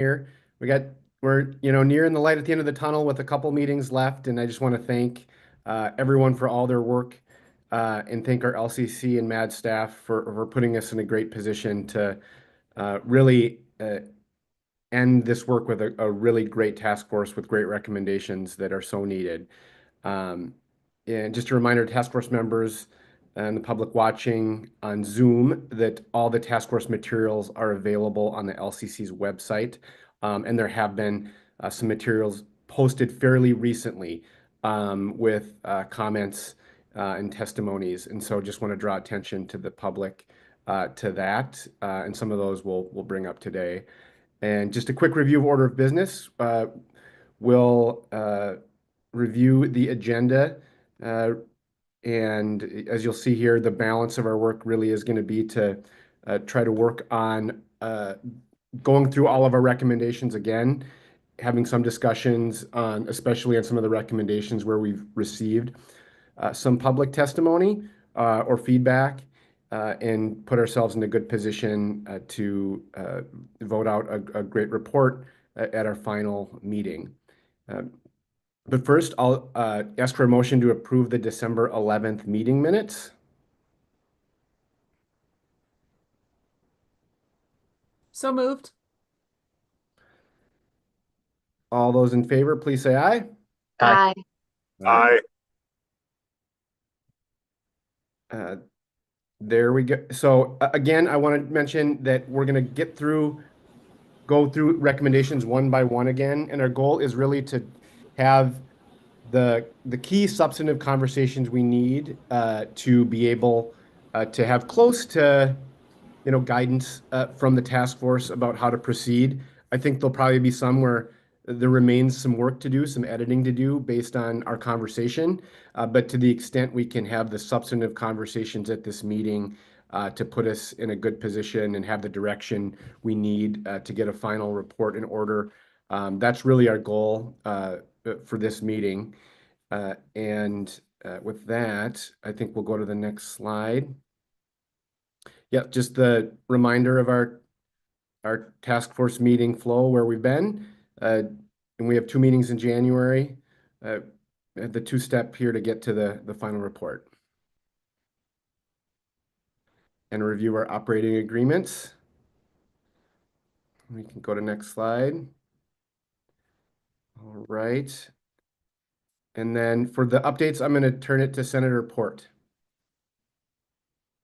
here. We're nearing the light at the end of the tunnel with a couple meetings left, and I just want to thank everyone for all their work and thank our LCC and MAD staff for putting us in a great position to really end this work with a really great task force with great recommendations that are so needed. Um, and just a reminder, task force members and the public watching on Zoom that all the task force materials are available on the LCC's website. And there have been some materials posted fairly recently with comments and testimonies. And so just want to draw attention to the public to that. And some of those we'll bring up today. And just a quick review of order of business. We'll review the agenda. And as you'll see here, the balance of our work really is going to be to try to work on going through all of our recommendations again, having some discussions on, especially on some of the recommendations where we've received some public testimony or feedback, and put ourselves in a good position to vote out a great report at our final meeting. But first, I'll ask for a motion to approve the December 11th meeting minutes. So moved. All those in favor, please say aye. Aye. Aye. There we go. So again, I want to mention that we're going to go through recommendations one by one again, and our goal is really to have the key substantive conversations we need to be able to have close to guidance from the task force about how to proceed. I think there'll probably be some where there remains some work to do, some editing to do based on our conversation. But to the extent we can have the substantive conversations at this meeting to put us in a good position and have the direction we need to get a final report in order, that's really our goal for this meeting. And with that, I think we'll go to the next slide. Yeah, just the reminder of our task force meeting flow where we've been. And we have 2 meetings in January. The 2-step here to get to the final report. And review our operating agreements. We can go to next slide. All right. And then for the updates, I'm going to turn it to Senator Port.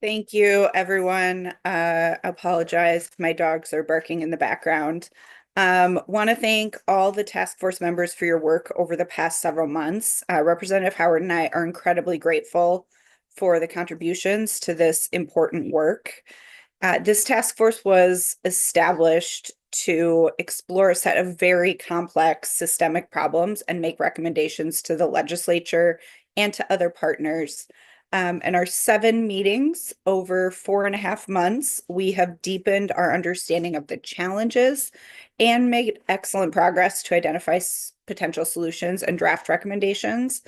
Thank you, everyone. Apologize, my dogs are barking in the background. Want to thank all the task force members for your work over the past several months. Representative Howard and I are incredibly grateful for the contributions to this important work. This task force was established to explore a set of very complex systemic problems and make recommendations to the legislature and to other partners. In our 7 meetings over 4.5 months, we have deepened our understanding of the challenges and made excellent progress to identify potential solutions and draft recommendations.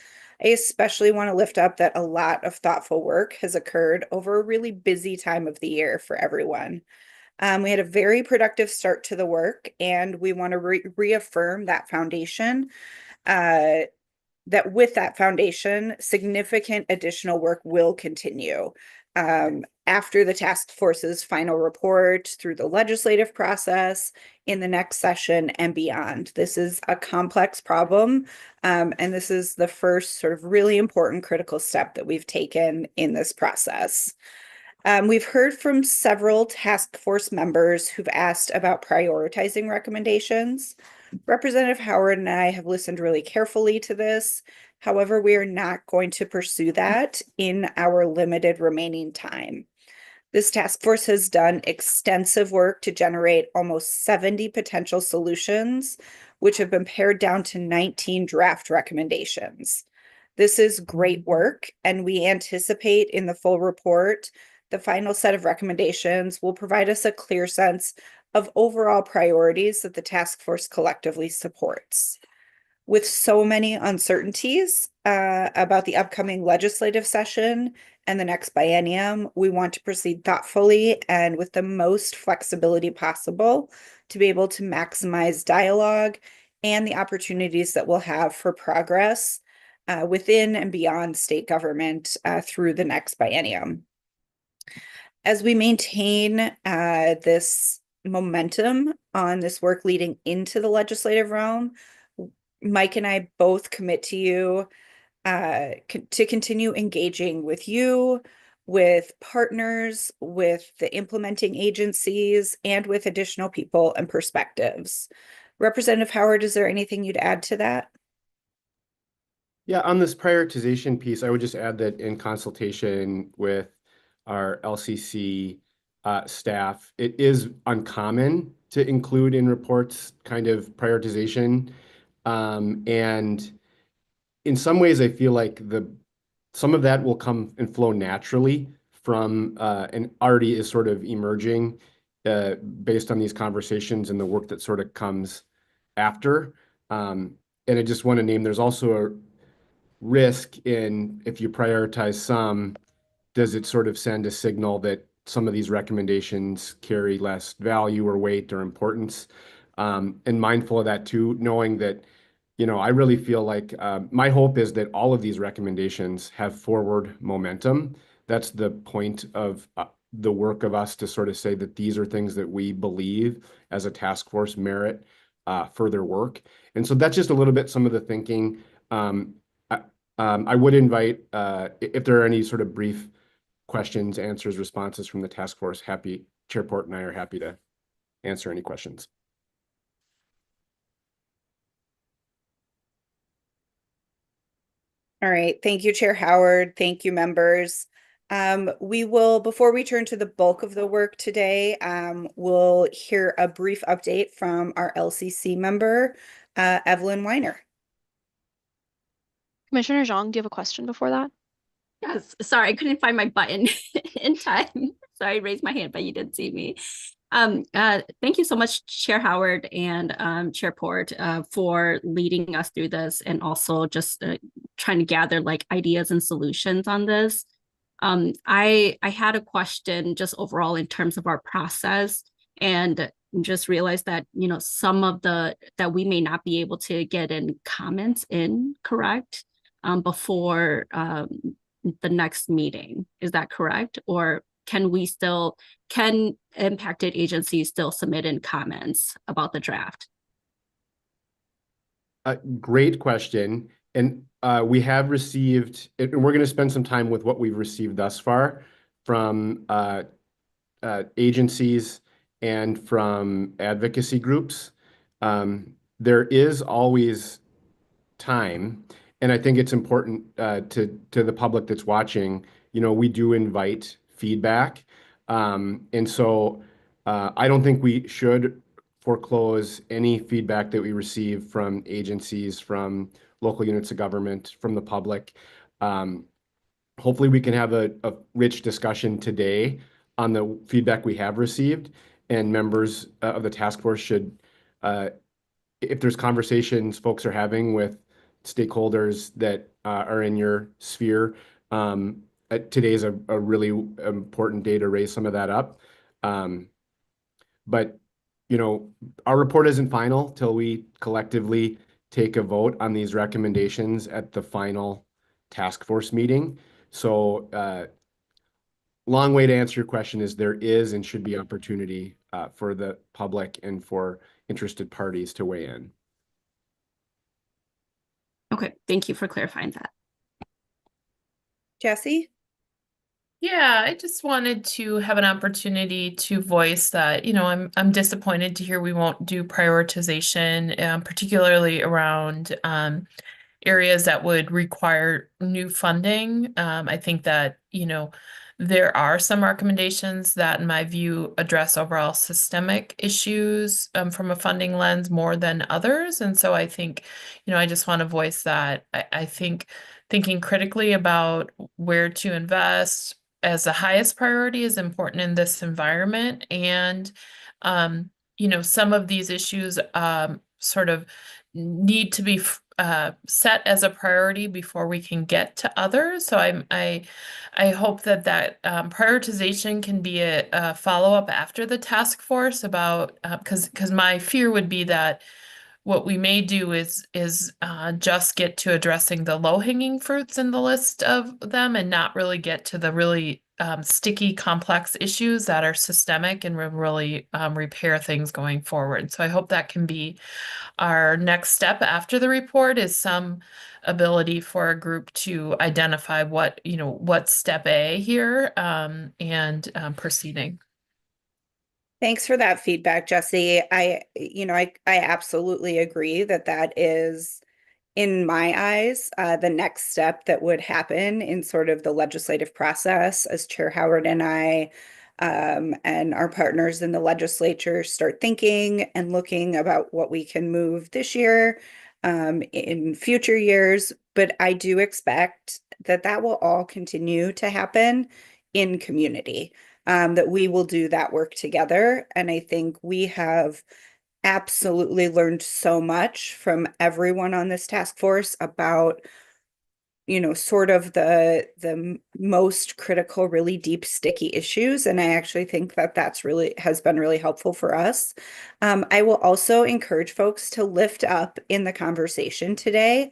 I especially want to lift up that a lot of thoughtful work has occurred over a really busy time of the year for everyone. We had a very productive start to the work, and we want to reaffirm that foundation. That with that foundation, significant additional work will continue after the task force's final report, through the legislative process, in the next session, and beyond. This is a complex problem, and this is the first sort of really important critical step that we've taken in this process. We've heard from several task force members who've asked about prioritizing recommendations. Representative Howard and I have listened really carefully to this. However, we are not going to pursue that in our limited remaining time. This task force has done extensive work to generate almost 70 potential solutions, which have been pared down to 19 draft recommendations. This is great work, and we anticipate in the full report, the final set of recommendations will provide us a clear sense of overall priorities that the task force collectively supports. With so many uncertainties about the upcoming legislative session and the next biennium, we want to proceed thoughtfully and with the most flexibility possible to be able to maximize dialogue and the opportunities that we'll have for progress within and beyond state government through the next biennium. As we maintain this momentum on this work leading into the legislative realm, Mike and I both commit to you to continue engaging with you, with partners, with the implementing agencies, and with additional people and perspectives. Representative Howard, is there anything you'd add to that? Yeah, on this prioritization piece, I would just add that in consultation with our LCC staff, it is uncommon to include in reports kind of prioritization. And in some ways, I feel like some of that will come and flow naturally from and already is sort of emerging based on these conversations and the work that sort of comes after. And I just want to name, there's also a risk in if you prioritize some, does it sort of send a signal that some of these recommendations carry less value or weight or importance? And mindful of that too, knowing that, I really feel like my hope is that all of these recommendations have forward momentum. That's the point of the work of us to sort of say that these are things that we believe as a task force merit further work. And so that's just a little bit some of the thinking. I would invite, if there are any sort of brief questions, answers, responses from the task force, Chair Port and I are happy to answer any questions. All right. Thank you, Chair Howard. Thank you, members. We will, before we turn to the bulk of the work today, we'll hear a brief update from our LCC member, Evelyn Weiner. Commissioner Zhang, do you have a question before that? Yes, sorry, I couldn't find my button in time. Sorry, I raised my hand, but you didn't see me. Thank you so much, Chair Howard and Chair Port, for leading us through this and also just trying to gather like ideas and solutions on this. I had a question just overall in terms of our process, and just realized that some of that we may not be able to get in comments in, correct, before the next meeting. Is that correct? Or can impacted agencies still submit in comments about the draft? Great question. And we have received, and we're going to spend some time with what we've received thus far from agencies and from advocacy groups. There is always time, and I think it's important to the public that's watching, we do invite feedback. And so I don't think we should foreclose any feedback that we receive from agencies, from local units of government, from the public. Hopefully we can have a rich discussion today on the feedback we have received, and members of the task force should, if there's conversations folks are having with stakeholders that are in your sphere, today is a really important day to raise some of that up. But, our report isn't final till we collectively take a vote on these recommendations at the final task force meeting. So long way to answer your question is there is and should be opportunity for the public and for interested parties to weigh in. Okay, thank you for clarifying that. Jesse? Yeah, I just wanted to have an opportunity to voice that, I'm disappointed to hear we won't do prioritization, particularly around areas that would require new funding. I think that, there are some recommendations that, in my view, address overall systemic issues from a funding lens more than others. And so I think, I just want to voice that. I think thinking critically about where to invest as the highest priority is important in this environment. And, some of these issues sort of need to be set as a priority before we can get to others. So I hope that prioritization can be a follow-up after the task force about because my fear would be that what we may do is just get to addressing the low-hanging fruits in the list of them and not really get to the really sticky, complex issues that are systemic and will really repair things going forward. So I hope that can be our next step after the report is some ability for a group to identify what's step A here and proceeding. Thanks for that feedback, Jesse. I absolutely agree that that is, in my eyes, the next step that would happen in sort of the legislative process as Chair Howard and I and our partners in the legislature start thinking and looking about what we can move this year in future years. But I do expect that that will all continue to happen in community, that we will do that work together. And I think we have absolutely learned so much from everyone on this task force about, sort of the most critical, really deep, sticky issues. And I actually think that that's really has been really helpful for us. I will also encourage folks to lift up in the conversation today,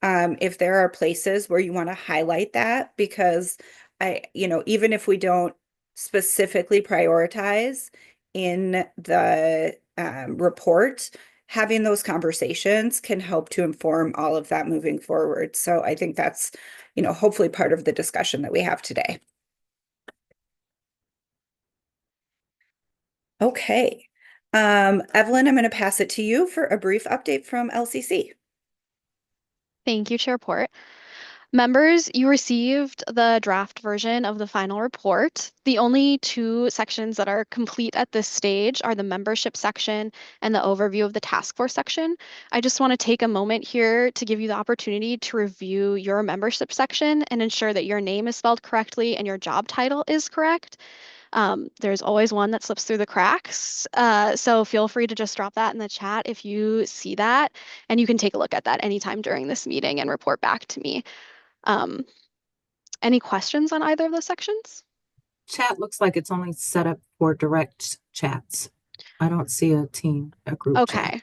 if there are places where you want to highlight that, because even if we don't specifically prioritize in the report, having those conversations can help to inform all of that moving forward. So I think that's, hopefully part of the discussion that we have today. Okay. Evelyn, I'm going to pass it to you for a brief update from LCC. Thank you, Chair Port. Members, you received the draft version of the final report. The only two sections that are complete at this stage are the membership section and the overview of the task force section. I just want to take a moment here to give you the opportunity to review your membership section and ensure that your name is spelled correctly and your job title is correct. There's always one that slips through the cracks. So feel free to just drop that in the chat if you see that, and you can take a look at that anytime during this meeting and report back to me. Any questions on either of those sections? Chat looks like it's only set up for direct chats. I don't see a group chat. Okay,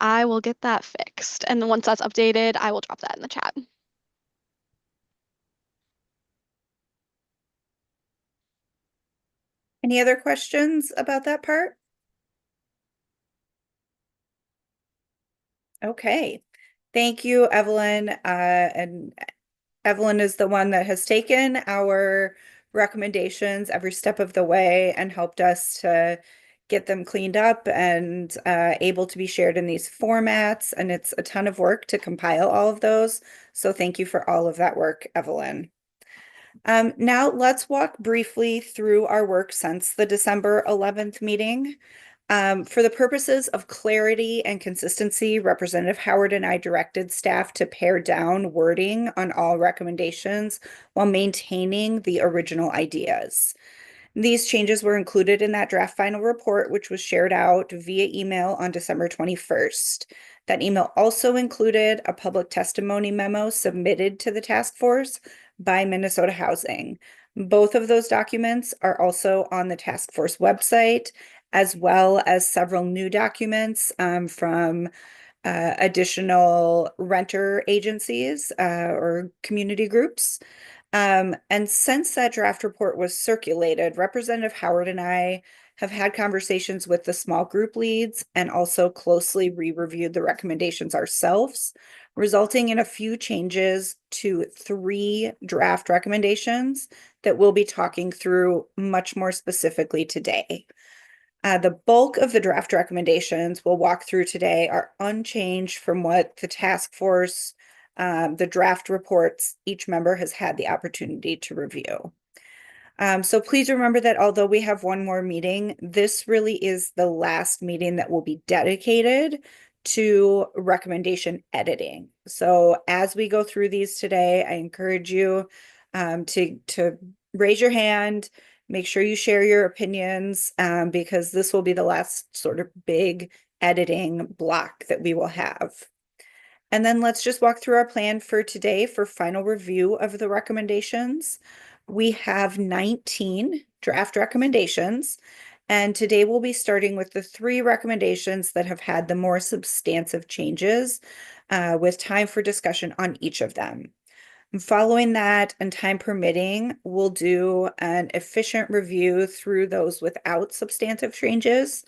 I will get that fixed. And then once that's updated, I will drop that in the chat. Any other questions about that part? Okay. Thank you, Evelyn. And Evelyn is the one that has taken our recommendations every step of the way and helped us to get them cleaned up and able to be shared in these formats. And it's a ton of work to compile all of those. So thank you for all of that work, Evelyn. Now let's walk briefly through our work since the December 11th meeting. For the purposes of clarity and consistency, Representative Howard and I directed staff to pare down wording on all recommendations while maintaining the original ideas. These changes were included in that draft final report, which was shared out via email on December 21st. That email also included a public testimony memo submitted to the task force by Minnesota Housing. Both of those documents are also on the task force website, as well as several new documents from additional renter agencies or community groups. And since that draft report was circulated, Representative Howard and I have had conversations with the small group leads and also closely re-reviewed the recommendations ourselves, resulting in a few changes to 3 draft recommendations that we'll be talking through much more specifically today. The bulk of the draft recommendations we'll walk through today are unchanged from what the task force, the draft reports each member has had the opportunity to review. So please remember that although we have one more meeting, this really is the last meeting that will be dedicated to recommendation editing. So as we go through these today, I encourage you to raise your hand, make sure you share your opinions, because this will be the last sort of big editing block that we will have. And then let's just walk through our plan for today for final review of the recommendations. We have 19 draft recommendations, and today we'll be starting with the 3 recommendations that have had the more substantive changes, with time for discussion on each of them. And following that, and time permitting, we'll do an efficient review through those without substantive changes,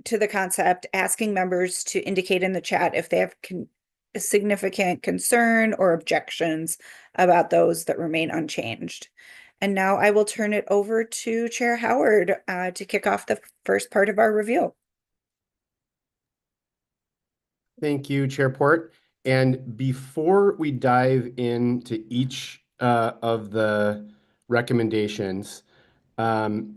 to the concept, asking members to indicate in the chat if they have a significant concern or objections about those that remain unchanged. And now I will turn it over to Chair Howard to kick off the first part of our review. Thank you, Chair Port. And before we dive into each of the recommendations,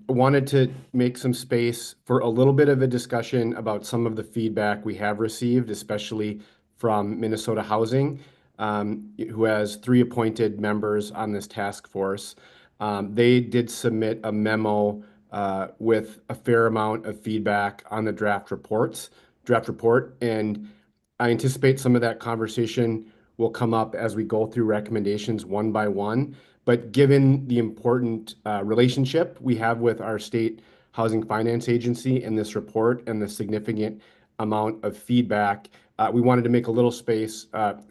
wanted to make some space for a little bit of a discussion about some of the feedback we have received, especially from Minnesota Housing, who has 3 appointed members on this task force. They did submit a memo with a fair amount of feedback on the draft report, and I anticipate some of that conversation will come up as we go through recommendations one by one. But given the important relationship we have with our state housing finance agency in this report and the significant amount of feedback, we wanted to make a little space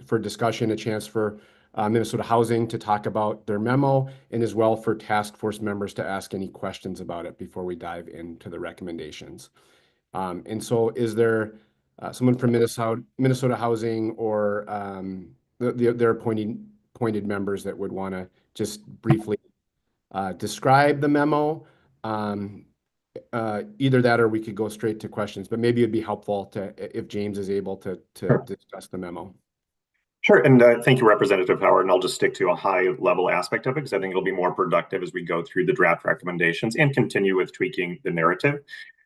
for discussion, a chance for Minnesota Housing to talk about their memo, and as well for task force members to ask any questions about it before we dive into the recommendations. And so is there someone from Minnesota Housing or their appointed members that would want to just briefly describe the memo? Either that or we could go straight to questions, but maybe it'd be helpful if James is able to discuss the memo. Sure, and thank you, Representative Howard. And I'll just stick to a high-level aspect of it because I think it'll be more productive as we go through the draft recommendations and continue with tweaking the narrative.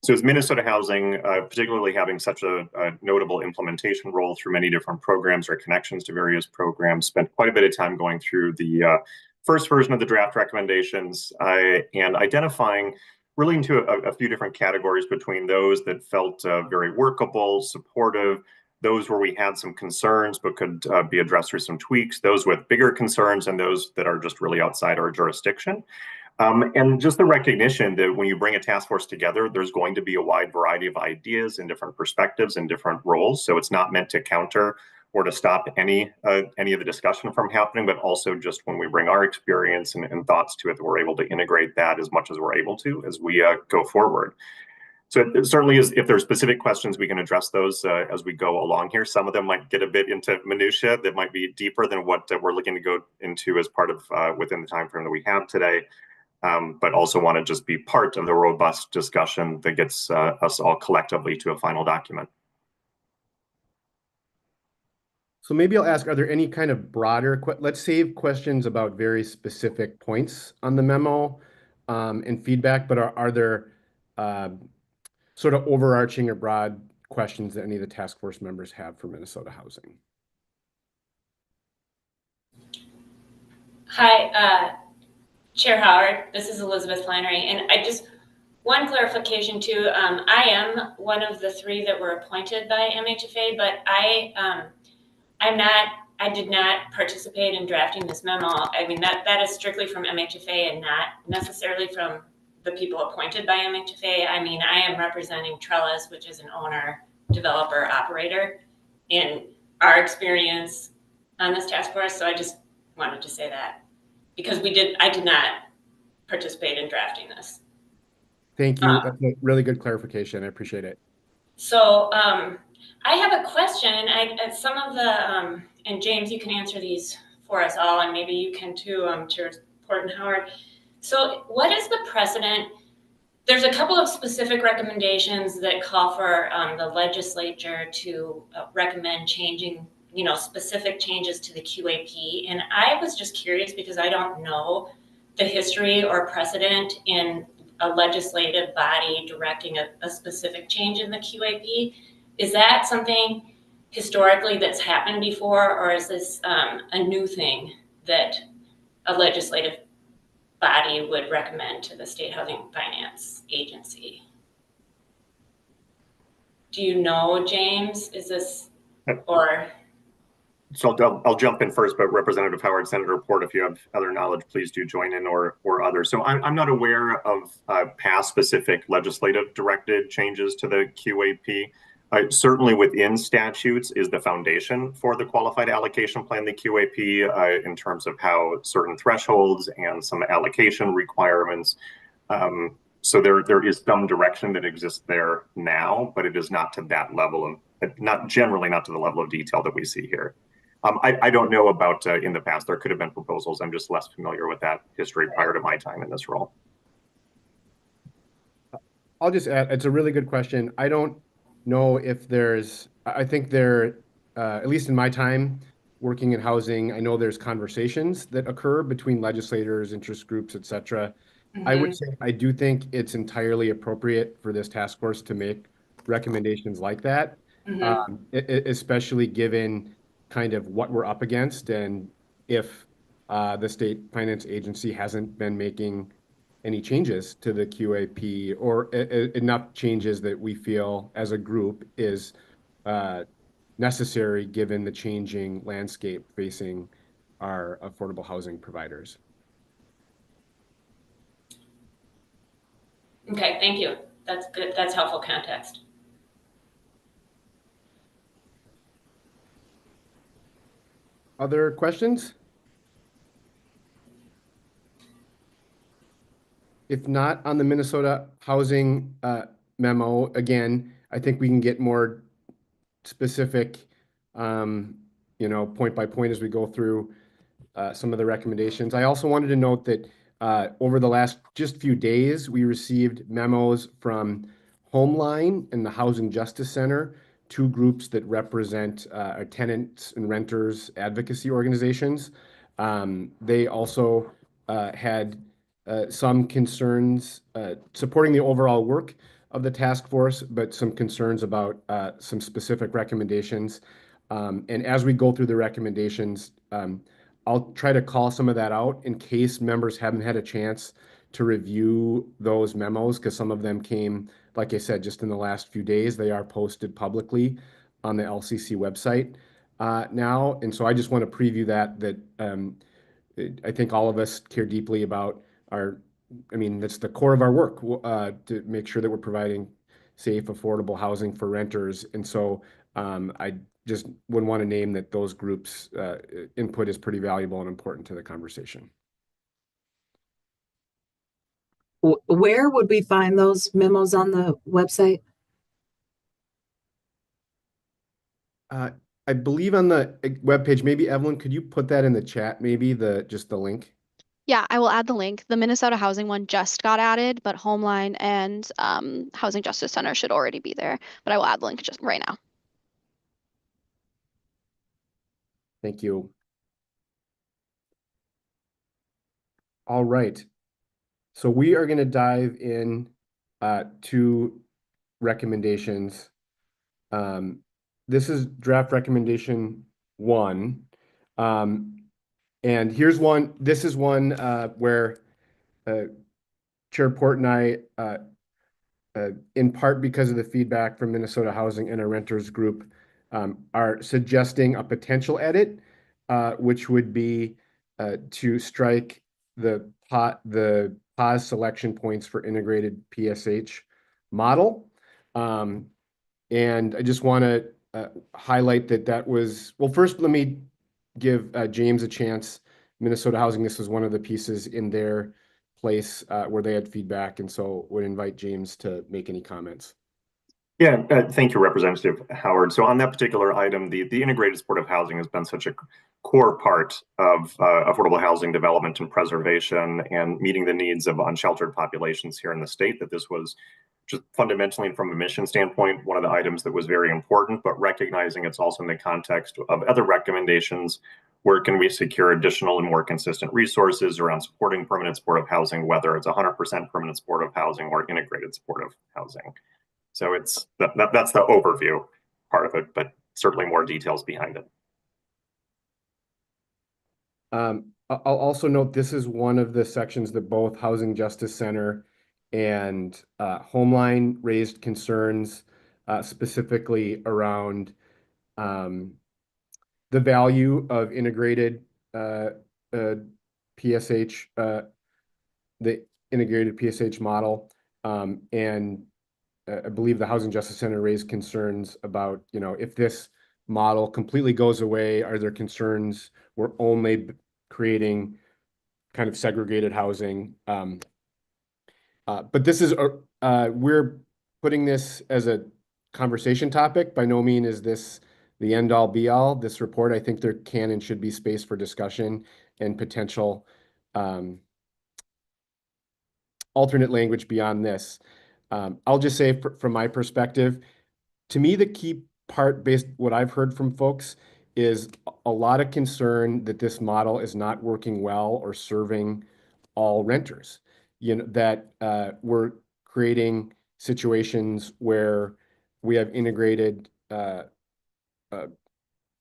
So as Minnesota Housing, particularly having such a notable implementation role through many different programs or connections to various programs, spent quite a bit of time going through the first version of the draft recommendations and identifying really into a few different categories between those that felt very workable, supportive, those where we had some concerns but could be addressed through some tweaks, those with bigger concerns, and those that are just really outside our jurisdiction. And just the recognition that when you bring a task force together, there's going to be a wide variety of ideas and different perspectives and different roles. So it's not meant to counter or to stop any of the discussion from happening, but also just when we bring our experience and thoughts to it, that we're able to integrate that as much as we're able to as we go forward. So it certainly is, if there are specific questions, we can address those as we go along here. Some of them might get a bit into minutia that might be deeper than what we're looking to go into as part of within the time frame that we have today. But also want to just be part of the robust discussion that gets us all collectively to a final document. So maybe I'll ask, are there any kind of broader, let's save questions about very specific points on the memo and feedback, but are there sort of overarching or broad questions that any of the task force members have for Minnesota Housing? Hi, Chair Howard, this is Elizabeth Flannery, and one clarification too. I am one of the 3 that were appointed by MHFA, but I did not participate in drafting this memo. I mean, that is strictly from MHFA and not necessarily from the people appointed by MHFA. I mean, I am representing Trellis, which is an owner, developer, operator, in our experience on this task force. So I just wanted to say that because I did not participate in drafting this. Thank you. That's a really good clarification. I appreciate it. So I have a question. Some of the, and James, you can answer these for us all, and maybe you can too, Chair Port and Howard. So what is the precedent? There's a couple of specific recommendations that call for the legislature to recommend changing, specific changes to the QAP. And I was just curious because I don't know the history or precedent in a legislative body directing a specific change in the QAP. Is that something historically that's happened before, or is this a new thing that a legislative body would recommend to the State Housing Finance Agency? Do you know, James? Is this, or? So I'll jump in first, but Representative Howard, Senator Port, if you have other knowledge, please do join in or others. So I'm not aware of past specific legislative directed changes to the QAP. Certainly within statutes is the foundation for the qualified allocation plan, the QAP, in terms of how certain thresholds and some allocation requirements. So there is some direction that exists there now, but it is not to that level of, not generally not to the level of detail that we see here. I don't know about in the past. There could have been proposals. I'm just less familiar with that history prior to my time in this role. I'll just add, it's a really good question. I don't know if there's, I think there, at least in my time working in housing, I know there's conversations that occur between legislators, interest groups, et cetera. I would say I do think it's entirely appropriate for this task force to make recommendations like that, especially given kind of what we're up against and if the state finance agency hasn't been making any changes to the QAP or enough changes that we feel as a group is necessary given the changing landscape facing our affordable housing providers. Okay, thank you. That's good. That's helpful context. Other questions? If not, on the Minnesota housing memo, again, I think we can get more specific, point by point as we go through some of the recommendations. I also wanted to note that over the last just few days, we received memos from Homeline and the Housing Justice Center, two groups that represent our tenants and renters advocacy organizations. They also had some concerns supporting the overall work of the task force, but some concerns about some specific recommendations. And as we go through the recommendations, I'll try to call some of that out in case members haven't had a chance to review those memos, because some of them came, like I said, just in the last few days. They are posted publicly on the LCC website now. And so I just want to preview that I think all of us care deeply about that's the core of our work, to make sure that we're providing safe, affordable housing for renters. And so I just would want to name that those groups' input is pretty valuable and important to the conversation. Where would we find those memos on the website? I believe on the webpage, maybe Evelyn, could you put that in the chat, maybe just the link? Yeah, I will add the link. The Minnesota Housing one just got added, but Homeline and Housing Justice Center should already be there. But I will add the link just right now. Thank you. All right. So we are going to dive in to recommendations. This is draft recommendation 1. And here's one. This is one where Chair Port and I, in part because of the feedback from Minnesota Housing and our renters group, are suggesting a potential edit, which would be to strike the pause selection points for integrated PSH model. And I just want to highlight that was, well, first, let me give James a chance. Minnesota Housing, this was one of the pieces in their place where they had feedback, and so would invite James to make any comments. Yeah, thank you, Representative Howard. So on that particular item, the integrated supportive housing has been such a core part of affordable housing development and preservation and meeting the needs of unsheltered populations here in the state, that this was just fundamentally, from a mission standpoint, one of the items that was very important, but recognizing it's also in the context of other recommendations. Where can we secure additional and more consistent resources around supporting permanent supportive housing, whether it's 100% permanent supportive housing or integrated supportive housing? So it's that's the overview part of it, but certainly more details behind it. I'll also note this is one of the sections that both Housing Justice Center and Homeline raised concerns specifically around the value of integrated PSH, the integrated PSH model, and I believe the Housing Justice Center raised concerns about, if this model completely goes away, are there concerns we're only creating kind of segregated housing? But this is, we're putting this as a conversation topic. By no means is this the end all be all. This report, I think there can and should be space for discussion and potential alternate language beyond this. I'll just say from my perspective, to me, the key part based what I've heard from folks is a lot of concern that this model is not working well or serving all renters. That we're creating situations where we have integrated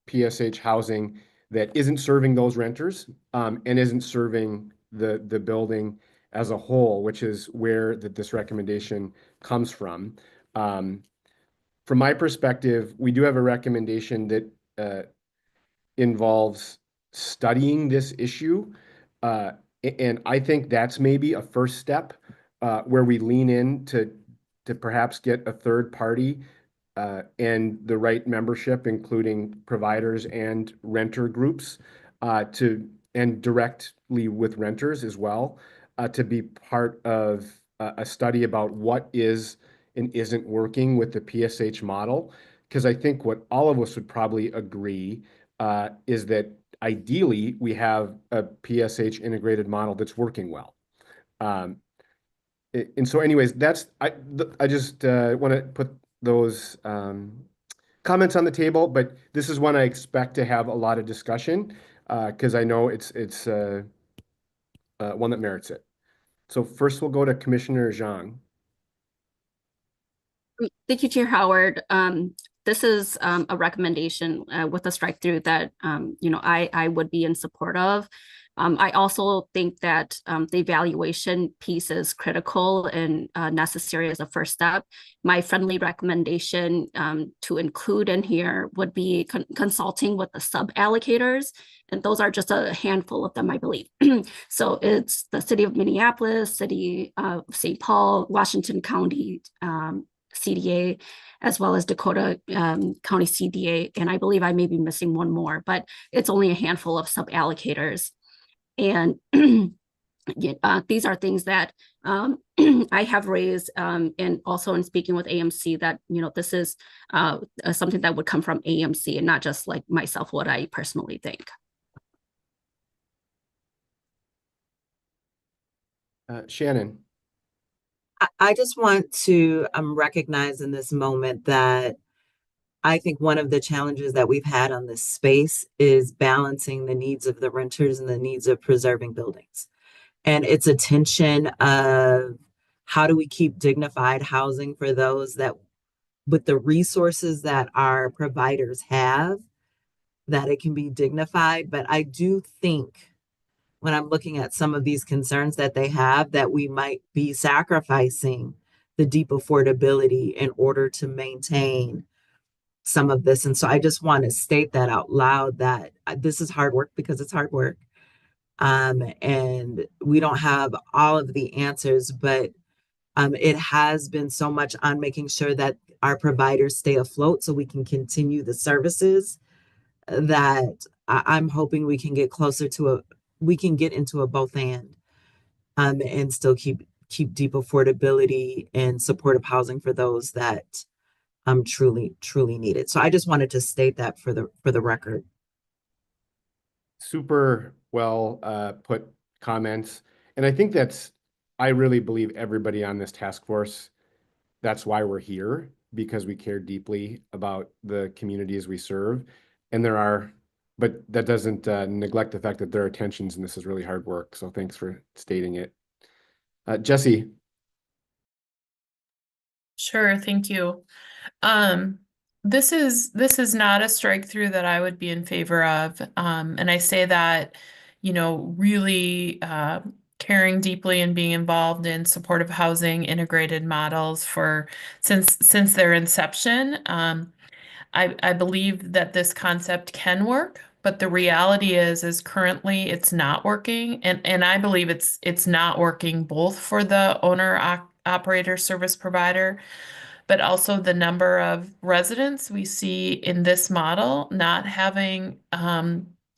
PSH housing that isn't serving those renters and isn't serving the building as a whole, which is where this recommendation comes from. From my perspective, we do have a recommendation that involves studying this issue. And I think that's maybe a first step where we lean in to perhaps get a third party and the right membership, including providers and renter groups, and directly with renters as well, to be part of a study about what is and isn't working with the PSH model. Because I think what all of us would probably agree is that ideally we have a PSH integrated model that's working well. And so anyways, I just want to put those comments on the table, but this is one I expect to have a lot of discussion because I know it's one that merits it. So first we'll go to Commissioner Zhang. Thank you, Chair Howard. This is a recommendation with a strike through that I would be in support of. I also think that the evaluation piece is critical and necessary as a first step. My friendly recommendation to include in here would be consulting with the sub-allocators, and those are just a handful of them, I believe. So it's the City of Minneapolis, City of St. Paul, Washington County CDA, as well as Dakota County CDA, and I believe I may be missing one more, but it's only a handful of sub-allocators. And these are things that I have raised, and also in speaking with AMC that, this is something that would come from AMC and not just like myself, what I personally think. Shannon. I just want to recognize in this moment that I think one of the challenges that we've had on this space is balancing the needs of the renters and the needs of preserving buildings. And it's a tension of how do we keep dignified housing for those that, with the resources that our providers have, that it can be dignified. But I do think when I'm looking at some of these concerns that they have, that we might be sacrificing the deep affordability in order to maintain some of this. And so I just want to state that out loud, that this is hard work because it's hard work. And we don't have all of the answers, but it has been so much on making sure that our providers stay afloat so we can continue the services, that I'm hoping we can get closer to we can get into a both and still keep deep affordability and supportive housing for those that truly need it. So I just wanted to state that for the record. Super well put comments. And I think I really believe everybody on this task force, that's why we're here, because we care deeply about the communities we serve. And but that doesn't neglect the fact that there are tensions and this is really hard work. So thanks for stating it. Jesse. Sure, thank you. This is not a strike through that I would be in favor of. And I say that, really caring deeply and being involved in supportive housing integrated models since their inception. I believe that this concept can work, but the reality is currently it's not working, and I believe it's not working both for the owner operator service provider, but also the number of residents we see in this model not having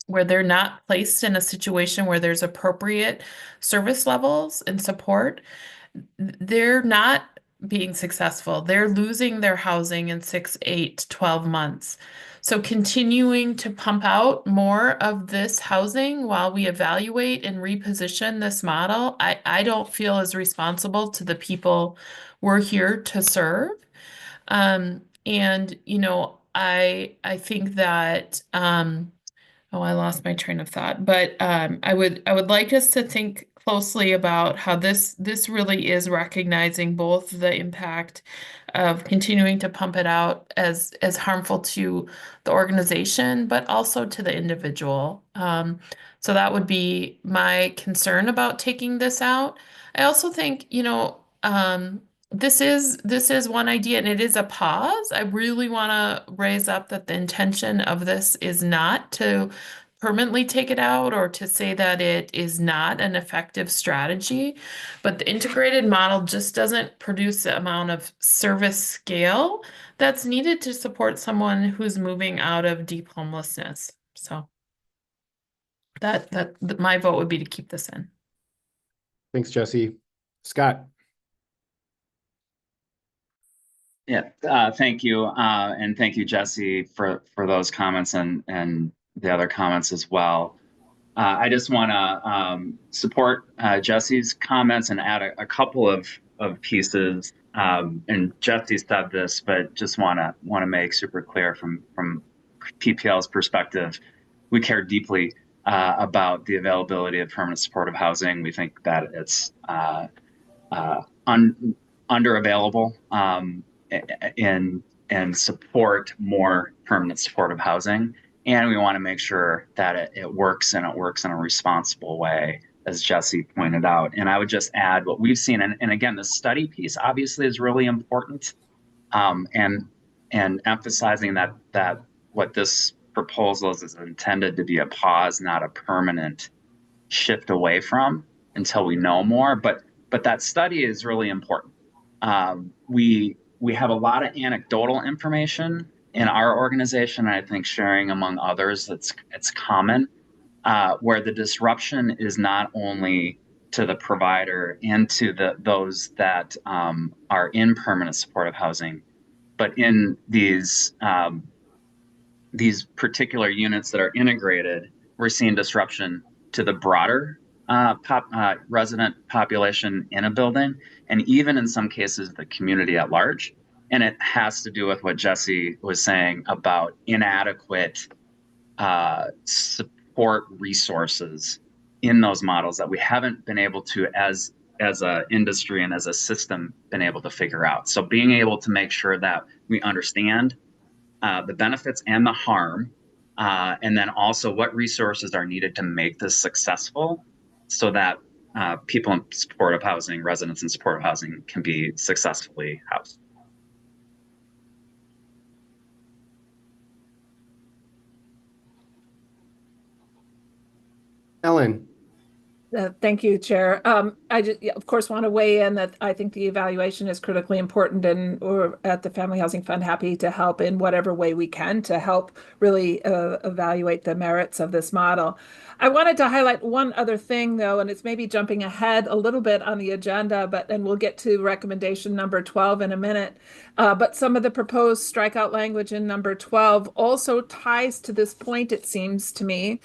where they're not placed in a situation where there's appropriate service levels and support. They're not being successful. They're losing their housing in 6, 8, 12 months. So continuing to pump out more of this housing while we evaluate and reposition this model, I don't feel is responsible to the people we're here to serve. And I think that oh, I lost my train of thought. But I would like us to think closely about how this really is recognizing both the impact of continuing to pump it out as harmful to the organization, but also to the individual. So that would be my concern about taking this out. I also think, this is one idea and it is a pause. I really want to raise up that the intention of this is not to permanently take it out or to say that it is not an effective strategy, but the integrated model just doesn't produce the amount of service scale that's needed to support someone who's moving out of deep homelessness. So my vote would be to keep this in. Thanks, Jesse. Scott. Yeah, thank you. And thank you, Jesse, for those comments and the other comments as well. I just want to support Jesse's comments and add a couple of pieces. And Jesse said this, but just want to make super clear from PPL's perspective, we care deeply about the availability of permanent supportive housing. We think that it's under available and support more permanent supportive housing. And we want to make sure that it works and it works in a responsible way, as Jesse pointed out. And I would just add what we've seen, and again, the study piece obviously is really important, and emphasizing that what this proposal is intended to be a pause, not a permanent shift away from until we know more. But that study is really important. We have a lot of anecdotal information in our organization, and I think sharing among others, it's common, where the disruption is not only to the provider and to those that are in permanent supportive housing, but in these particular units that are integrated, we're seeing disruption to the broader resident population in a building, and even in some cases, the community at large. And it has to do with what Jesse was saying about inadequate support resources in those models that we haven't been able to, as an industry and as a system, been able to figure out. So being able to make sure that we understand the benefits and the harm, and then also what resources are needed to make this successful so that people in supportive housing, residents in supportive housing, can be successfully housed. Ellen. Thank you, Chair. I just, of course, want to weigh in that I think the evaluation is critically important, and we're at the Family Housing Fund happy to help in whatever way we can to help really evaluate the merits of this model. I wanted to highlight one other thing, though, and it's maybe jumping ahead a little bit on the agenda, and we'll get to recommendation number 12 in a minute. But some of the proposed strikeout language in number 12 also ties to this point, it seems to me,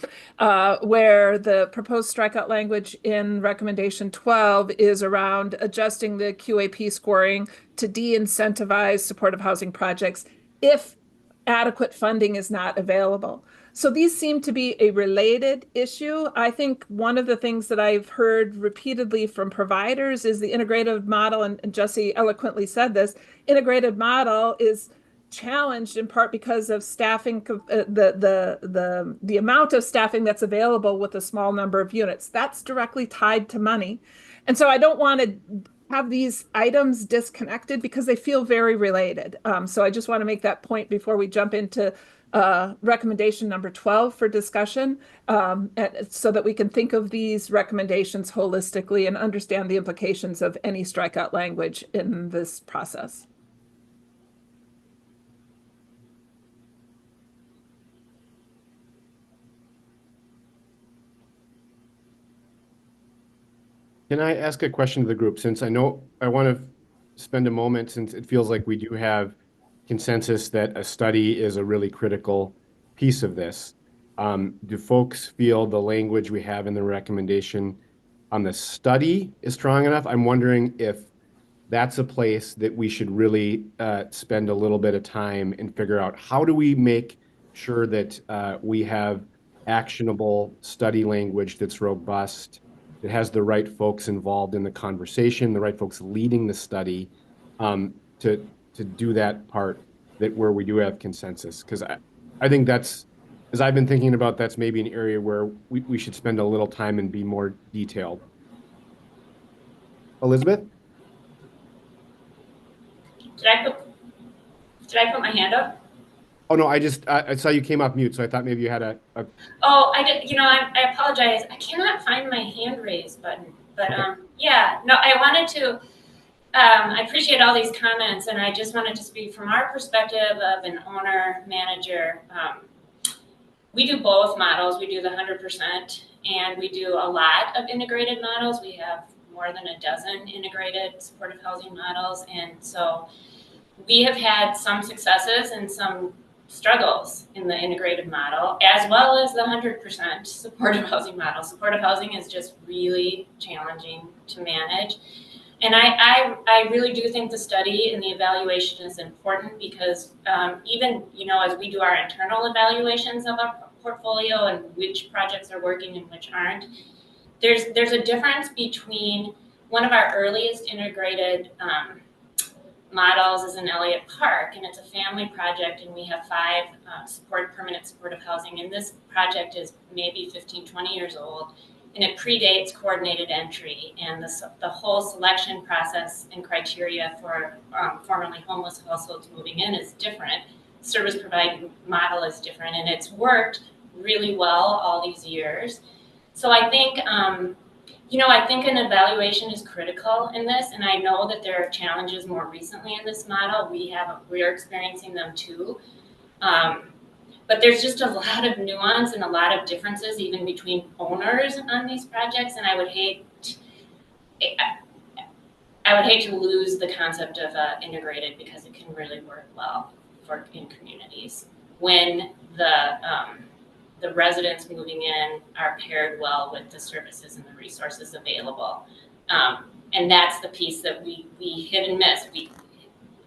where the proposed strikeout language in recommendation 12 is around adjusting the QAP scoring to de-incentivize supportive housing projects if adequate funding is not available. So these seem to be a related issue. I think one of the things that I've heard repeatedly from providers is the integrated model, and Jesse eloquently said this, integrated model is challenged in part because of staffing, the amount of staffing that's available with a small number of units. That's directly tied to money. And so I don't want to have these items disconnected because they feel very related. So I just want to make that point before we jump into recommendation number 12 for discussion, so that we can think of these recommendations holistically and understand the implications of any strikeout language in this process. Can I ask a question to the group, since I know I want to spend a moment, since it feels like we do have consensus that a study is a really critical piece of this. Do folks feel the language we have in the recommendation on the study is strong enough? I'm wondering if that's a place that we should really spend a little bit of time and figure out, how do we make sure that we have actionable study language that's robust, that has the right folks involved in the conversation, the right folks leading the study, to do that part, that where we do have consensus. Because I think that's, as I've been thinking about, that's maybe an area where we should spend a little time and be more detailed. Elizabeth? Did I put my hand up? Oh, no, I saw you came off mute, so I thought maybe you had a Oh, I did. I apologize. I cannot find my hand raise button. But Okay. yeah, no, I wanted to. I appreciate all these comments, and I just wanted to speak from our perspective of an owner manager. We do both models. We do the 100%, and we do a lot of integrated models. We have more than a dozen integrated supportive housing models, and so we have had some successes and some struggles in the integrated model, as well as the 100% supportive housing model. Supportive housing is just really challenging to manage. And I really do think the study and the evaluation is important, because even, as we do our internal evaluations of our portfolio and which projects are working and which aren't, there's a difference between one of our earliest integrated models is in Elliott Park, and it's a family project, and we have 5 permanent supportive housing. And this project is maybe 15, 20 years old, and it predates coordinated entry, and the whole selection process and criteria for formerly homeless households moving in is different. Service provided model is different, and it's worked really well all these years. So I think, I think an evaluation is critical in this, and I know that there are challenges more recently in this model. We're experiencing them too. But there's just a lot of nuance and a lot of differences even between owners on these projects, and I would hate to lose the concept of integrated, because it can really work well in communities when the residents moving in are paired well with the services and the resources available. And that's the piece that we hit and miss. We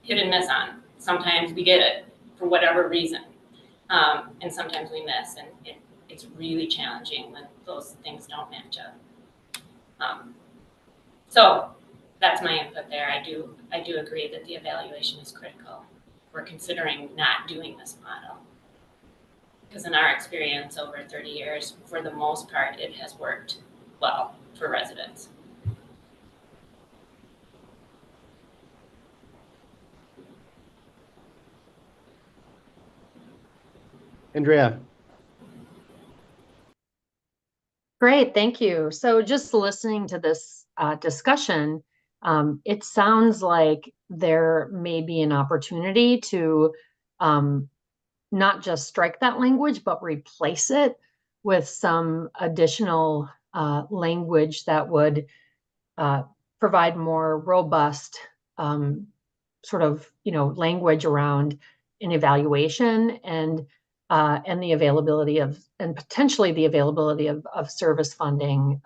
hit and miss on. Sometimes we get it for whatever reason. And sometimes we miss, and it's really challenging when those things don't match up. So that's my input there. I do agree that the evaluation is critical. We're considering not doing this model, because in our experience over 30 years, for the most part, it has worked well for residents. Andrea. Great, thank you. So just listening to this discussion, it sounds like there may be an opportunity to not just strike that language, but replace it with some additional language that would provide more robust sort of, language around an evaluation and the availability of, and potentially the availability of service funding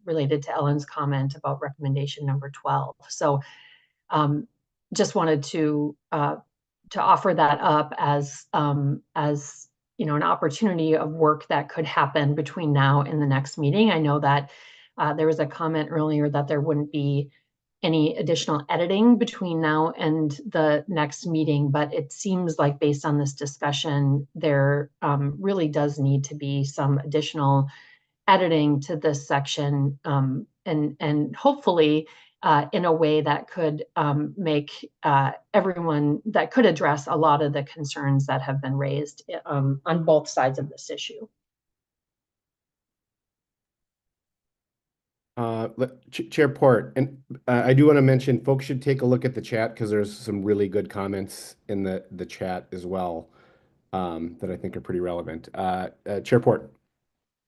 related to Ellen's comment about recommendation number 12. So just wanted to offer that up as an opportunity of work that could happen between now and the next meeting. I know that there was a comment earlier that there wouldn't be any additional editing between now and the next meeting, but it seems like based on this discussion, there really does need to be some additional editing to this section, and hopefully in a way that could make everyone, that could address a lot of the concerns that have been raised on both sides of this issue. Chair Port, and I do want to mention folks should take a look at the chat because there's some really good comments in the chat as well that I think are pretty relevant. Chair Port.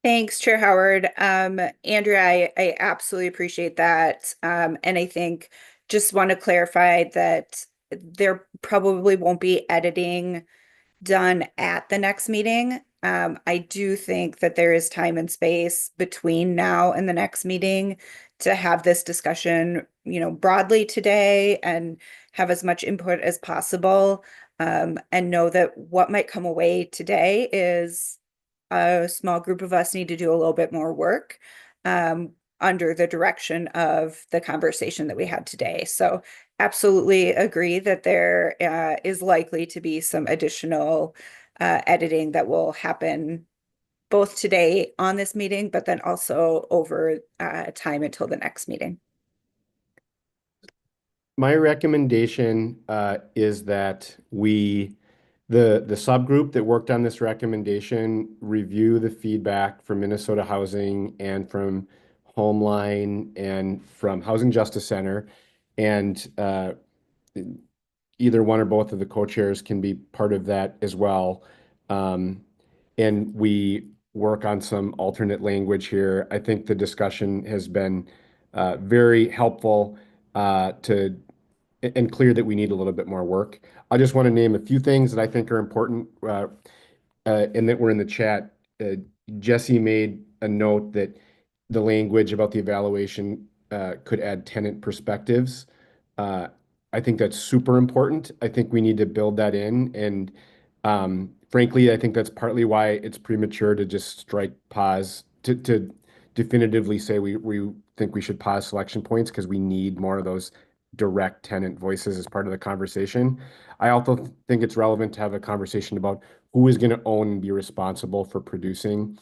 Thanks, Chair Howard. Andrea, I absolutely appreciate that. And I think just want to clarify that there probably won't be editing done at the next meeting. I do think that there is time and space between now and the next meeting to have this discussion, broadly today and have as much input as possible. And know that what might come away today is a small group of us need to do a little bit more work under the direction of the conversation that we had today. So absolutely agree that there is likely to be some additional editing that will happen both today on this meeting, but then also over time until the next meeting. My recommendation is that the subgroup that worked on this recommendation review the feedback from Minnesota Housing and from Homeline and from Housing Justice Center, and either one or both of the co-chairs can be part of that as well. And we work on some alternate language here. I think the discussion has been very helpful and clear that we need a little bit more work. I just want to name a few things that I think are important and that were in the chat. Jesse made a note that the language about the evaluation could add tenant perspectives. I think that's super important. I think we need to build that in. And frankly, I think that's partly why it's premature to just strike pause, to definitively say we think we should pause selection points because we need more of those direct tenant voices as part of the conversation. I also think it's relevant to have a conversation about who is going to own and be responsible for producing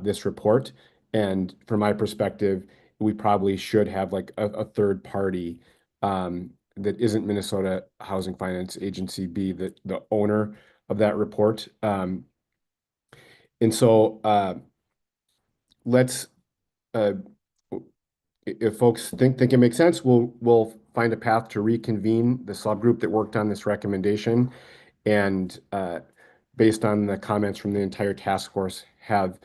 this report. And from my perspective, we probably should have like a third party that isn't Minnesota Housing Finance Agency be the owner of that report. And so let's if folks think it makes sense, we'll find a path to reconvene the subgroup that worked on this recommendation, and based on the comments from the entire task force, have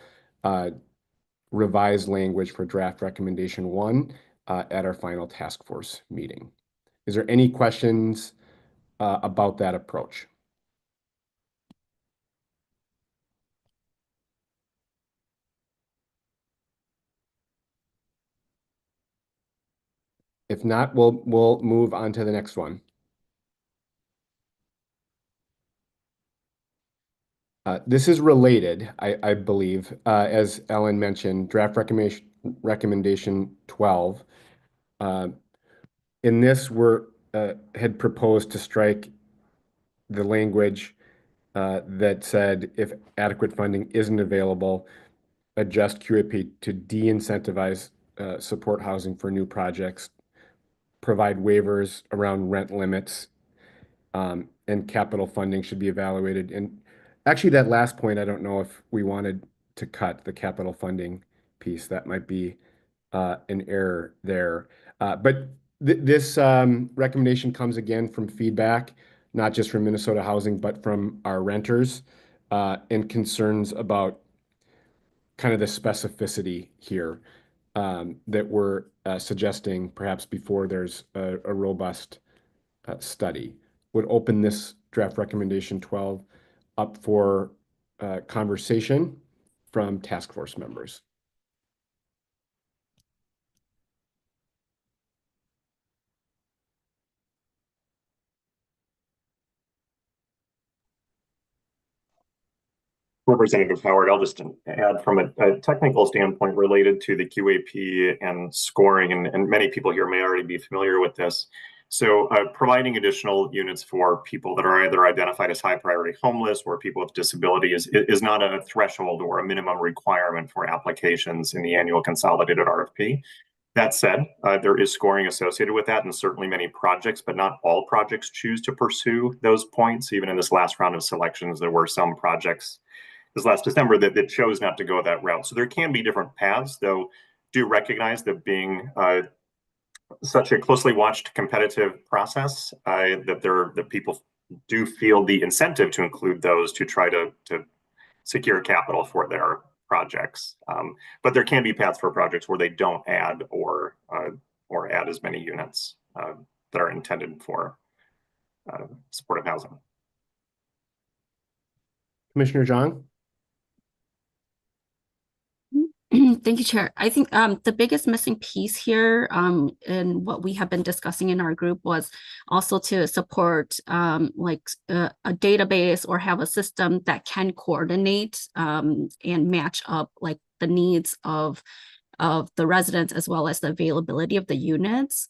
revised language for draft recommendation 1 at our final task force meeting. Is there any questions about that approach? If not, we'll move on to the next one. This is related, I believe, as Ellen mentioned, draft recommendation 12. In this, had proposed to strike the language that said if adequate funding isn't available, adjust QAP to de-incentivize support housing for new projects, provide waivers around rent limits, and capital funding should be evaluated. And actually, that last point, I don't know if we wanted to cut the capital funding piece. That might be an error there. But this recommendation comes again from feedback, not just from Minnesota Housing, but from our renters and concerns about kind of the specificity here that we're suggesting perhaps before there's a robust study. Would open this draft recommendation 12 up for conversation from task force members. Representative Howard. I'll just add from a technical standpoint related to the QAP and scoring, and many people here may already be familiar with this. So providing additional units for people that are either identified as high priority homeless or people with disability is not a threshold or a minimum requirement for applications in the annual consolidated RFP. That said, there is scoring associated with that, and certainly many projects, but not all projects, choose to pursue those points. Even in this last round of selections, there were some projects this last December that chose not to go that route. So there can be different paths, though do recognize that being such a closely watched competitive process, that people do feel the incentive to include those to try to secure capital for their projects. But there can be paths for projects where they don't add or add as many units that are intended for supportive housing. Commissioner Zhang? Thank you, Chair. I think the biggest missing piece here in what we have been discussing in our group was also to support like a database or have a system that can coordinate and match up like the needs of the residents as well as the availability of the units.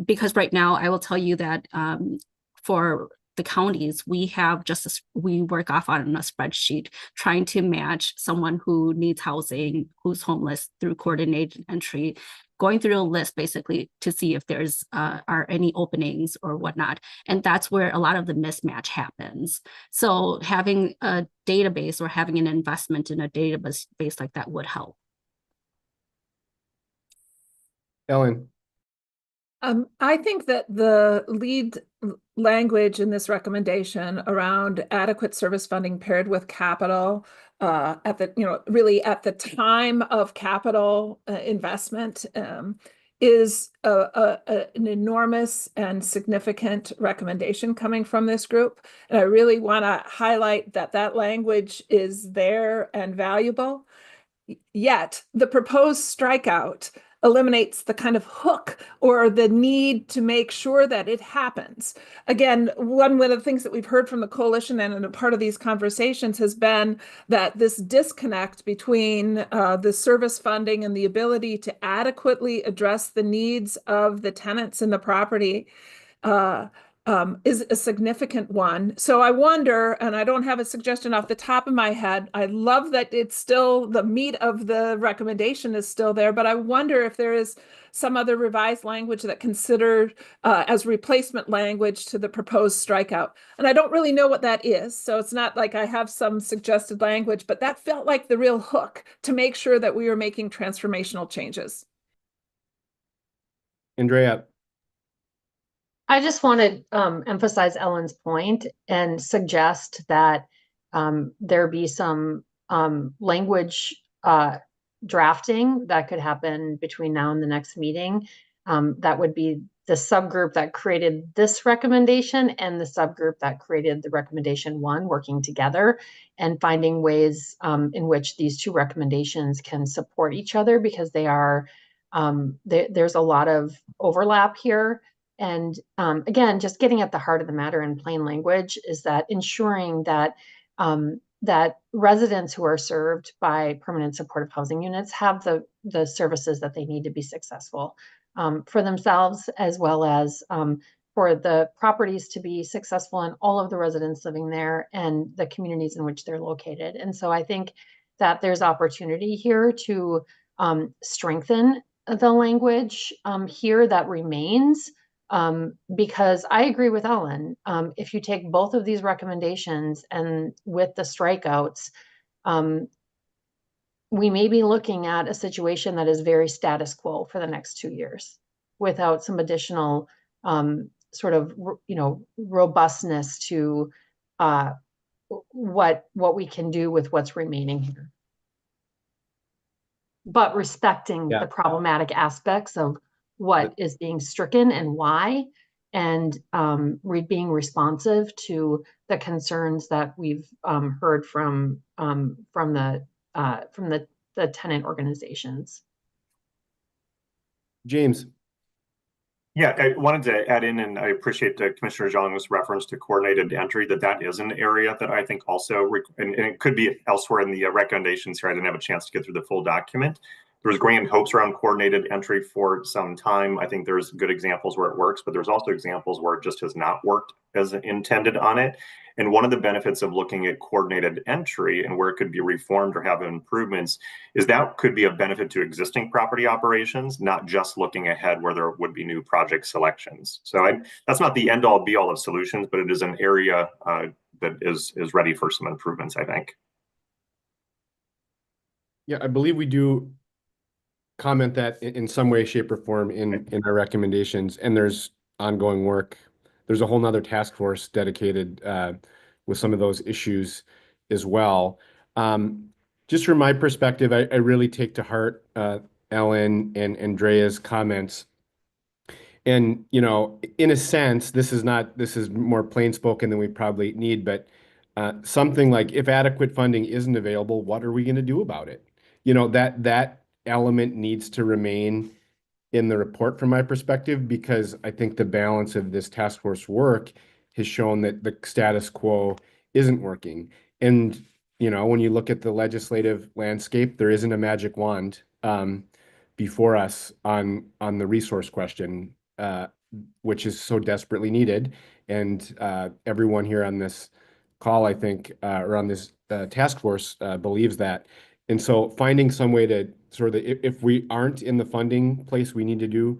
Because right now I will tell you that for the counties, we work off on a spreadsheet trying to match someone who needs housing, who's homeless, through coordinated entry, going through a list basically to see if there's are any openings or whatnot. And that's where a lot of the mismatch happens. So having a database or having an investment in a database like that would help. Ellen? I think that the lead language in this recommendation around adequate service funding paired with capital at the, really at the time of capital investment is an enormous and significant recommendation coming from this group. And I really want to highlight that language is there and valuable. Yet the proposed strikeout eliminates the kind of hook or the need to make sure that it happens. Again, one of the things that we've heard from the coalition and a part of these conversations has been that this disconnect between the service funding and the ability to adequately address the needs of the tenants in the property is a significant one. So I wonder, and I don't have a suggestion off the top of my head, I love that it's still, the meat of the recommendation is still there, but I wonder if there is some other revised language that considered as replacement language to the proposed strikeout. And I don't really know what that is. So it's not like I have some suggested language, but that felt like the real hook to make sure that we were making transformational changes. Andrea? I just want to emphasize Ellen's point and suggest that there be some language drafting that could happen between now and the next meeting. That would be the subgroup that created this recommendation and the subgroup that created the recommendation 1 working together and finding ways in which these two recommendations can support each other, because they are there's a lot of overlap here. And again, just getting at the heart of the matter in plain language is that ensuring that that residents who are served by permanent supportive housing units have the services that they need to be successful for themselves, as well as for the properties to be successful and all of the residents living there and the communities in which they're located. And so I think that there's opportunity here to strengthen the language here that remains. Because I agree with Ellen, if you take both of these recommendations and with the strikeouts, we may be looking at a situation that is very status quo for the next 2 years without some additional sort of, robustness to what we can do with what's remaining here. But respecting the problematic aspects of what is being stricken and why, and being responsive to the concerns that we've heard from the tenant organizations. James? Yeah, I wanted to add in, and I appreciate Commissioner Zhang's reference to coordinated entry, that is an area that I think also, and it could be elsewhere in the recommendations here. I didn't have a chance to get through the full document. There was grand hopes around coordinated entry for some time. I think there's good examples where it works, but there's also examples where it just has not worked as intended on it. And one of the benefits of looking at coordinated entry and where it could be reformed or have improvements is that could be a benefit to existing property operations, not just looking ahead where there would be new project selections. So that's not the end all be all of solutions, but it is an area that is ready for some improvements, I think. Yeah, I believe we do comment that in some way, shape, or form in our recommendations, and there's ongoing work. There's a whole nother task force dedicated with some of those issues as well. Just from my perspective, I really take to heart Ellen and Andrea's comments. And, you know, in a sense, this is more plain spoken than we probably need, but something like, if adequate funding isn't available, what are we going to do about it? You know, that element needs to remain in the report from my perspective, because I think the balance of this task force work has shown that the status quo isn't working. And, you know, when you look at the legislative landscape, there isn't a magic wand before us on the resource question, which is so desperately needed. And everyone here on this call, I think, or on this task force believes that. And so finding some way to sort of, if we aren't in the funding place we need to do,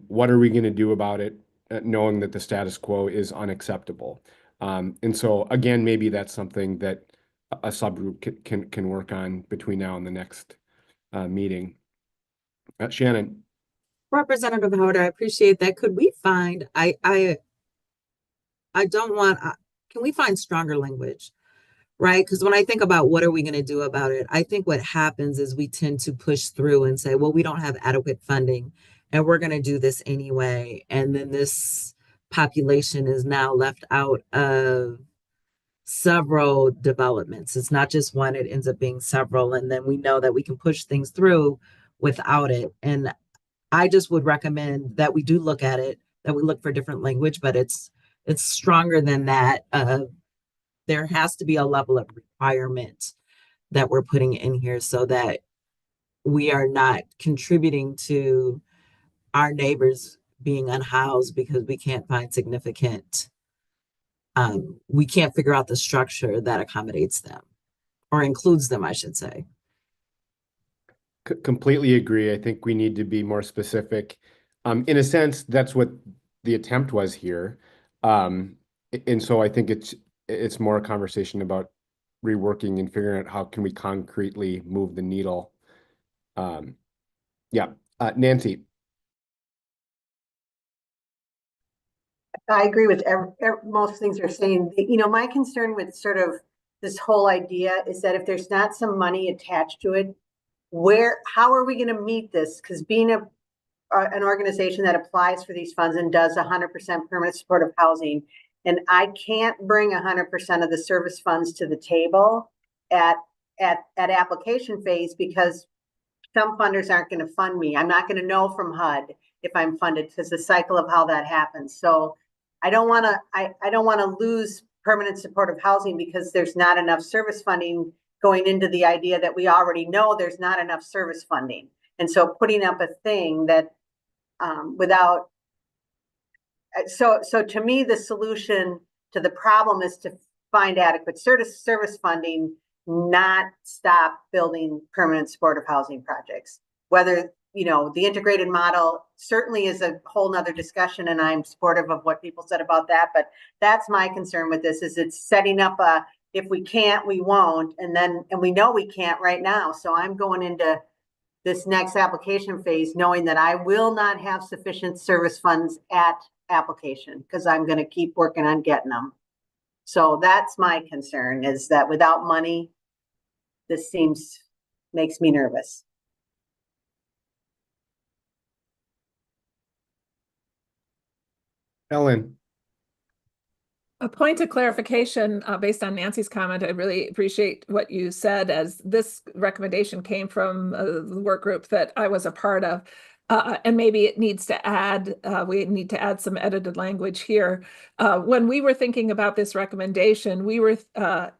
what are we going to do about it, knowing that the status quo is unacceptable? And so again, maybe that's something that a subgroup can work on between now and the next meeting. Shannon. Representative Howard, I appreciate that. Could we find, I don't want, can we find stronger language? Right? Because when I think about what are we going to do about it, I think what happens is we tend to push through and say, well, we don't have adequate funding and we're going to do this anyway. And then this population is now left out of several developments. It's not just one, it ends up being several. And then we know that we can push things through without it. And I just would recommend that we do look at it, that we look for different language, but it's stronger than that. There has to be a level of requirement that we're putting in here so that we are not contributing to our neighbors being unhoused because we can't find significant, we can't figure out the structure that accommodates them or includes them, I should say. Completely agree. I think we need to be more specific. In a sense, that's what the attempt was here. And so I think it's more a conversation about reworking and figuring out how can we concretely move the needle. Yeah, Nancy. I agree with most things they're saying. You know, my concern with sort of this whole idea is that if there's not some money attached to it, how are we going to meet this? Because being an organization that applies for these funds and does 100% permanent supportive housing, and I can't bring 100% of the service funds to the table at application phase because some funders aren't going to fund me. I'm not going to know from HUD if I'm funded because the cycle of how that happens. So I don't want to lose permanent supportive housing because there's not enough service funding going into the idea that we already know there's not enough service funding. And so putting up a thing that so to me, the solution to the problem is to find adequate service funding, not stop building permanent supportive housing projects. Whether, you know, the integrated model certainly is a whole nother discussion, and I'm supportive of what people said about that, but that's my concern with this, is it's setting up if we can't, we won't, and we know we can't right now. So I'm going into this next application phase knowing that I will not have sufficient service funds at application because I'm going to keep working on getting them. So that's my concern, is that without money, this makes me nervous. Ellen. A point of clarification based on Nancy's comment. I really appreciate what you said, as this recommendation came from the work group that I was a part of. and maybe it needs to add, we need to add some edited language here. When we were thinking about this recommendation, we were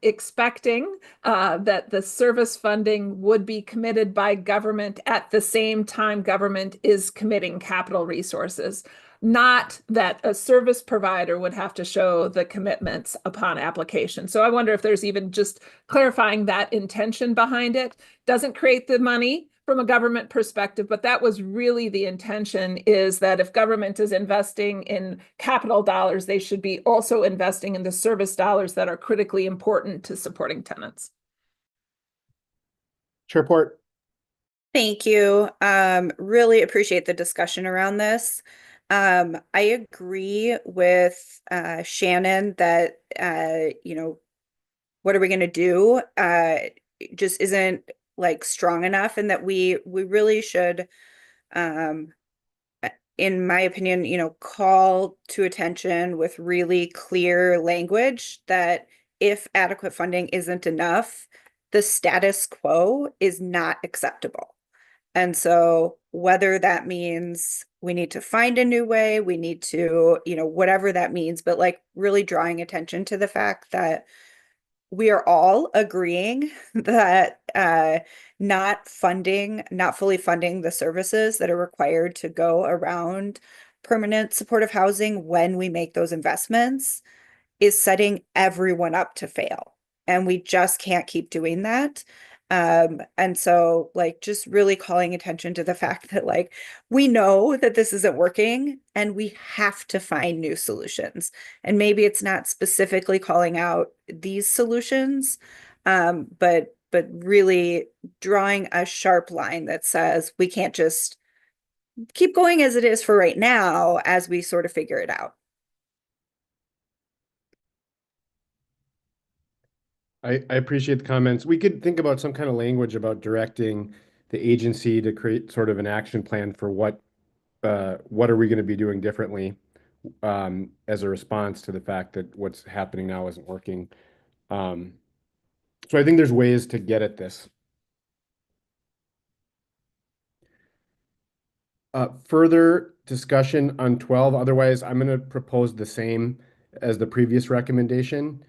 expecting that the service funding would be committed by government at the same time government is committing capital resources, not that a service provider would have to show the commitments upon application. So I wonder if there's even just clarifying that intention behind it. Doesn't create the money from a government perspective, but that was really the intention, is that if government is investing in capital dollars, they should be also investing in the service dollars that are critically important to supporting tenants. Chair Port. Thank you. Really appreciate the discussion around this. I agree with Shannon that what are we going to do? It just isn't like strong enough, and that we really should, in my opinion, call to attention with really clear language that if adequate funding isn't enough, the status quo is not acceptable. And so whether that means we need to find a new way, we need to, whatever that means, but like really drawing attention to the fact that we are all agreeing that not fully funding the services that are required to go around permanent supportive housing when we make those investments is setting everyone up to fail. And we just can't keep doing that. And so like just really calling attention to the fact that like we know that this isn't working and we have to find new solutions. And maybe it's not specifically calling out these solutions, but really drawing a sharp line that says we can't just keep going as it is for right now as we sort of figure it out. I appreciate the comments. We could think about some kind of language about directing the agency to create sort of an action plan for what are we going to be doing differently as a response to the fact that what's happening now isn't working. So I think there's ways to get at this. Further discussion on 12. Otherwise, I'm going to propose the same as the previous recommendation,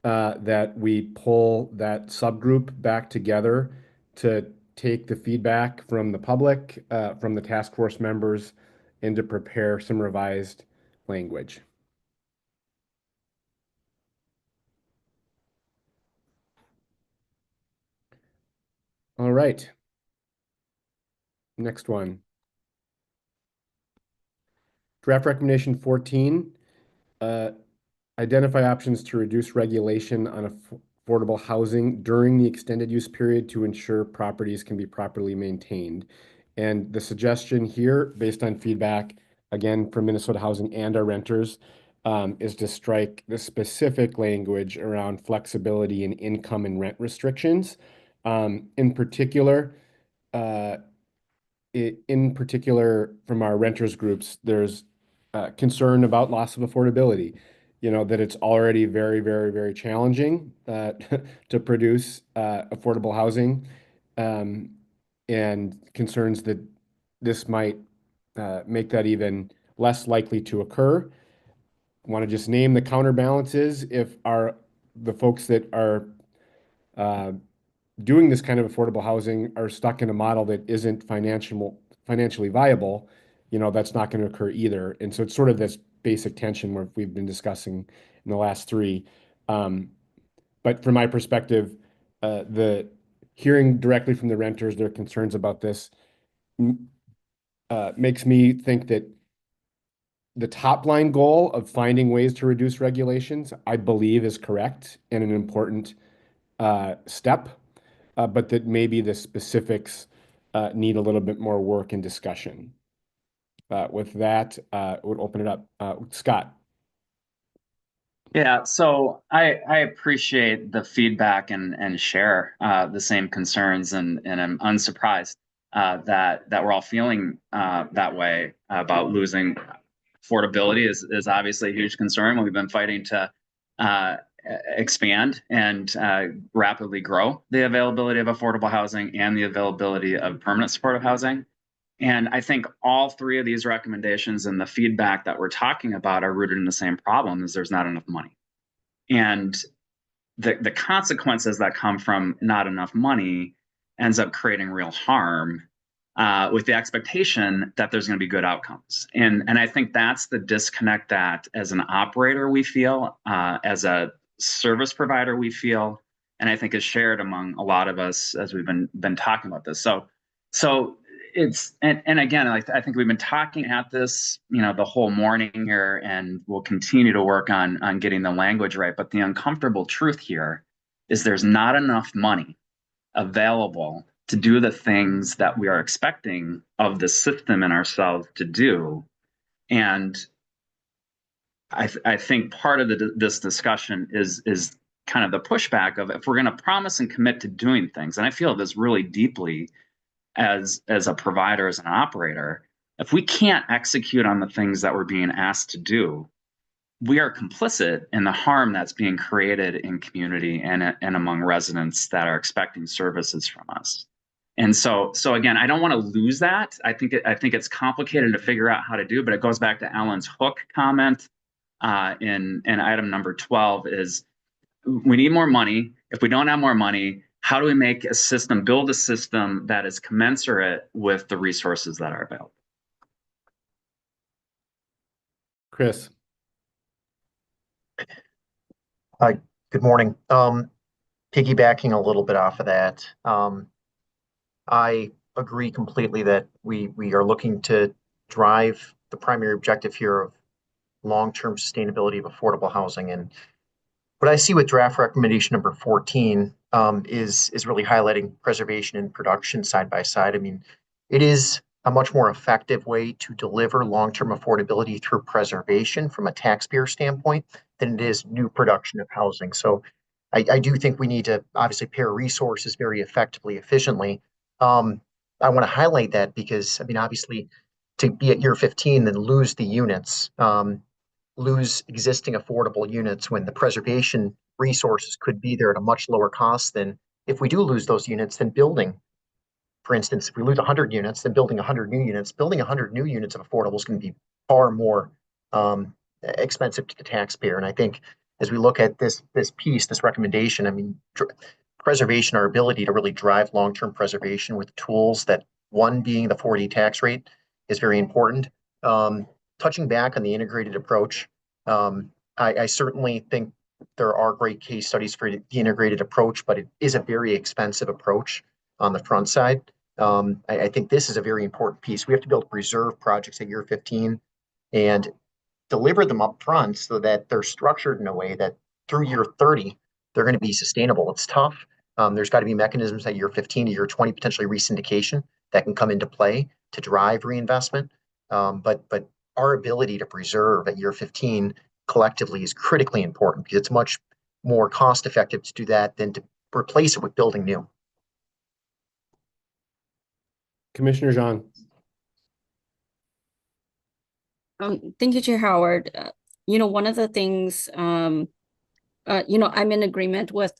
that we pull that subgroup back together to take the feedback from the public, from the task force members, and to prepare some revised language. All right. Next one. Draft recommendation 14. Identify options to reduce regulation on affordable housing during the extended use period to ensure properties can be properly maintained. And the suggestion here, based on feedback, again, from Minnesota Housing and our renters, is to strike the specific language around flexibility and income and rent restrictions. In particular, from our renters groups, there's concern about loss of affordability. That it's already very, very, very challenging to produce affordable housing, and concerns that this might make that even less likely to occur. Want to just name the counterbalances if the folks that are doing this kind of affordable housing are stuck in a model that isn't financially viable, that's not going to occur either. And so it's sort of this basic tension where we've been discussing in the last three. But from my perspective, the hearing directly from the renters, their concerns about this makes me think that the top line goal of finding ways to reduce regulations, I believe, is correct and an important step, but that maybe the specifics need a little bit more work and discussion. With that, we'll open it up. Scott. Yeah, so I appreciate the feedback and share the same concerns, and I'm unsurprised that we're all feeling that way about losing affordability is obviously a huge concern. We've been fighting to expand and rapidly grow the availability of affordable housing and the availability of permanent supportive housing. And I think all three of these recommendations and the feedback that we're talking about are rooted in the same problem: is there's not enough money. And the consequences that come from not enough money ends up creating real harm, with the expectation that there's going to be good outcomes. And I think that's the disconnect that as an operator we feel, as a service provider we feel, and I think is shared among a lot of us as we've been talking about this. So it's, and again, I think we've been talking at this, the whole morning here, and we'll continue to work on getting the language right. But the uncomfortable truth here is there's not enough money available to do the things that we are expecting of the system and ourselves to do. And I think part of this discussion is kind of the pushback of, if we're going to promise and commit to doing things, and I feel this really deeply as a provider, as an operator, if we can't execute on the things that we're being asked to do, we are complicit in the harm that's being created in community and among residents that are expecting services from us. And so again, I don't want to lose that. I think it's complicated to figure out how to do, but it goes back to Ellen's hook comment in item number 12 is, we need more money. If we don't have more money, how do we make a system, build a system that is commensurate with the resources that are available? Chris. Hi, good morning. Piggybacking a little bit off of that, I agree completely that we are looking to drive the primary objective here of long-term sustainability of affordable housing. And what I see with draft recommendation number 14 is really highlighting preservation and production side by side. I mean, it is a much more effective way to deliver long-term affordability through preservation from a taxpayer standpoint than it is new production of housing. So I do think we need to obviously pair resources very effectively, efficiently. I want to highlight that because, I mean, obviously to be at year 15 and lose the units, lose existing affordable units when the preservation resources could be there at a much lower cost than if we do lose those units, then building. For instance, if we lose 100 units, then building 100 new units, building 100 new units of affordable is going to be far more expensive to the taxpayer. And I think as we look at this piece, this recommendation, I mean, preservation, our ability to really drive long-term preservation with tools that, one being the 40 tax rate, is very important. Touching back on the integrated approach, I certainly think there are great case studies for the integrated approach, but it is a very expensive approach on the front side. I think this is a very important piece. We have to be able to preserve projects at year 15 and deliver them up front so that they're structured in a way that through year 30, they're going to be sustainable. It's tough. There's got to be mechanisms at year 15 to year 20, potentially resyndication, that can come into play to drive reinvestment. But our ability to preserve at year 15 collectively is critically important, because it's much more cost effective to do that than to replace it with building new. Commissioner Jean. Thank you, Chair Howard. One of the things, I'm in agreement with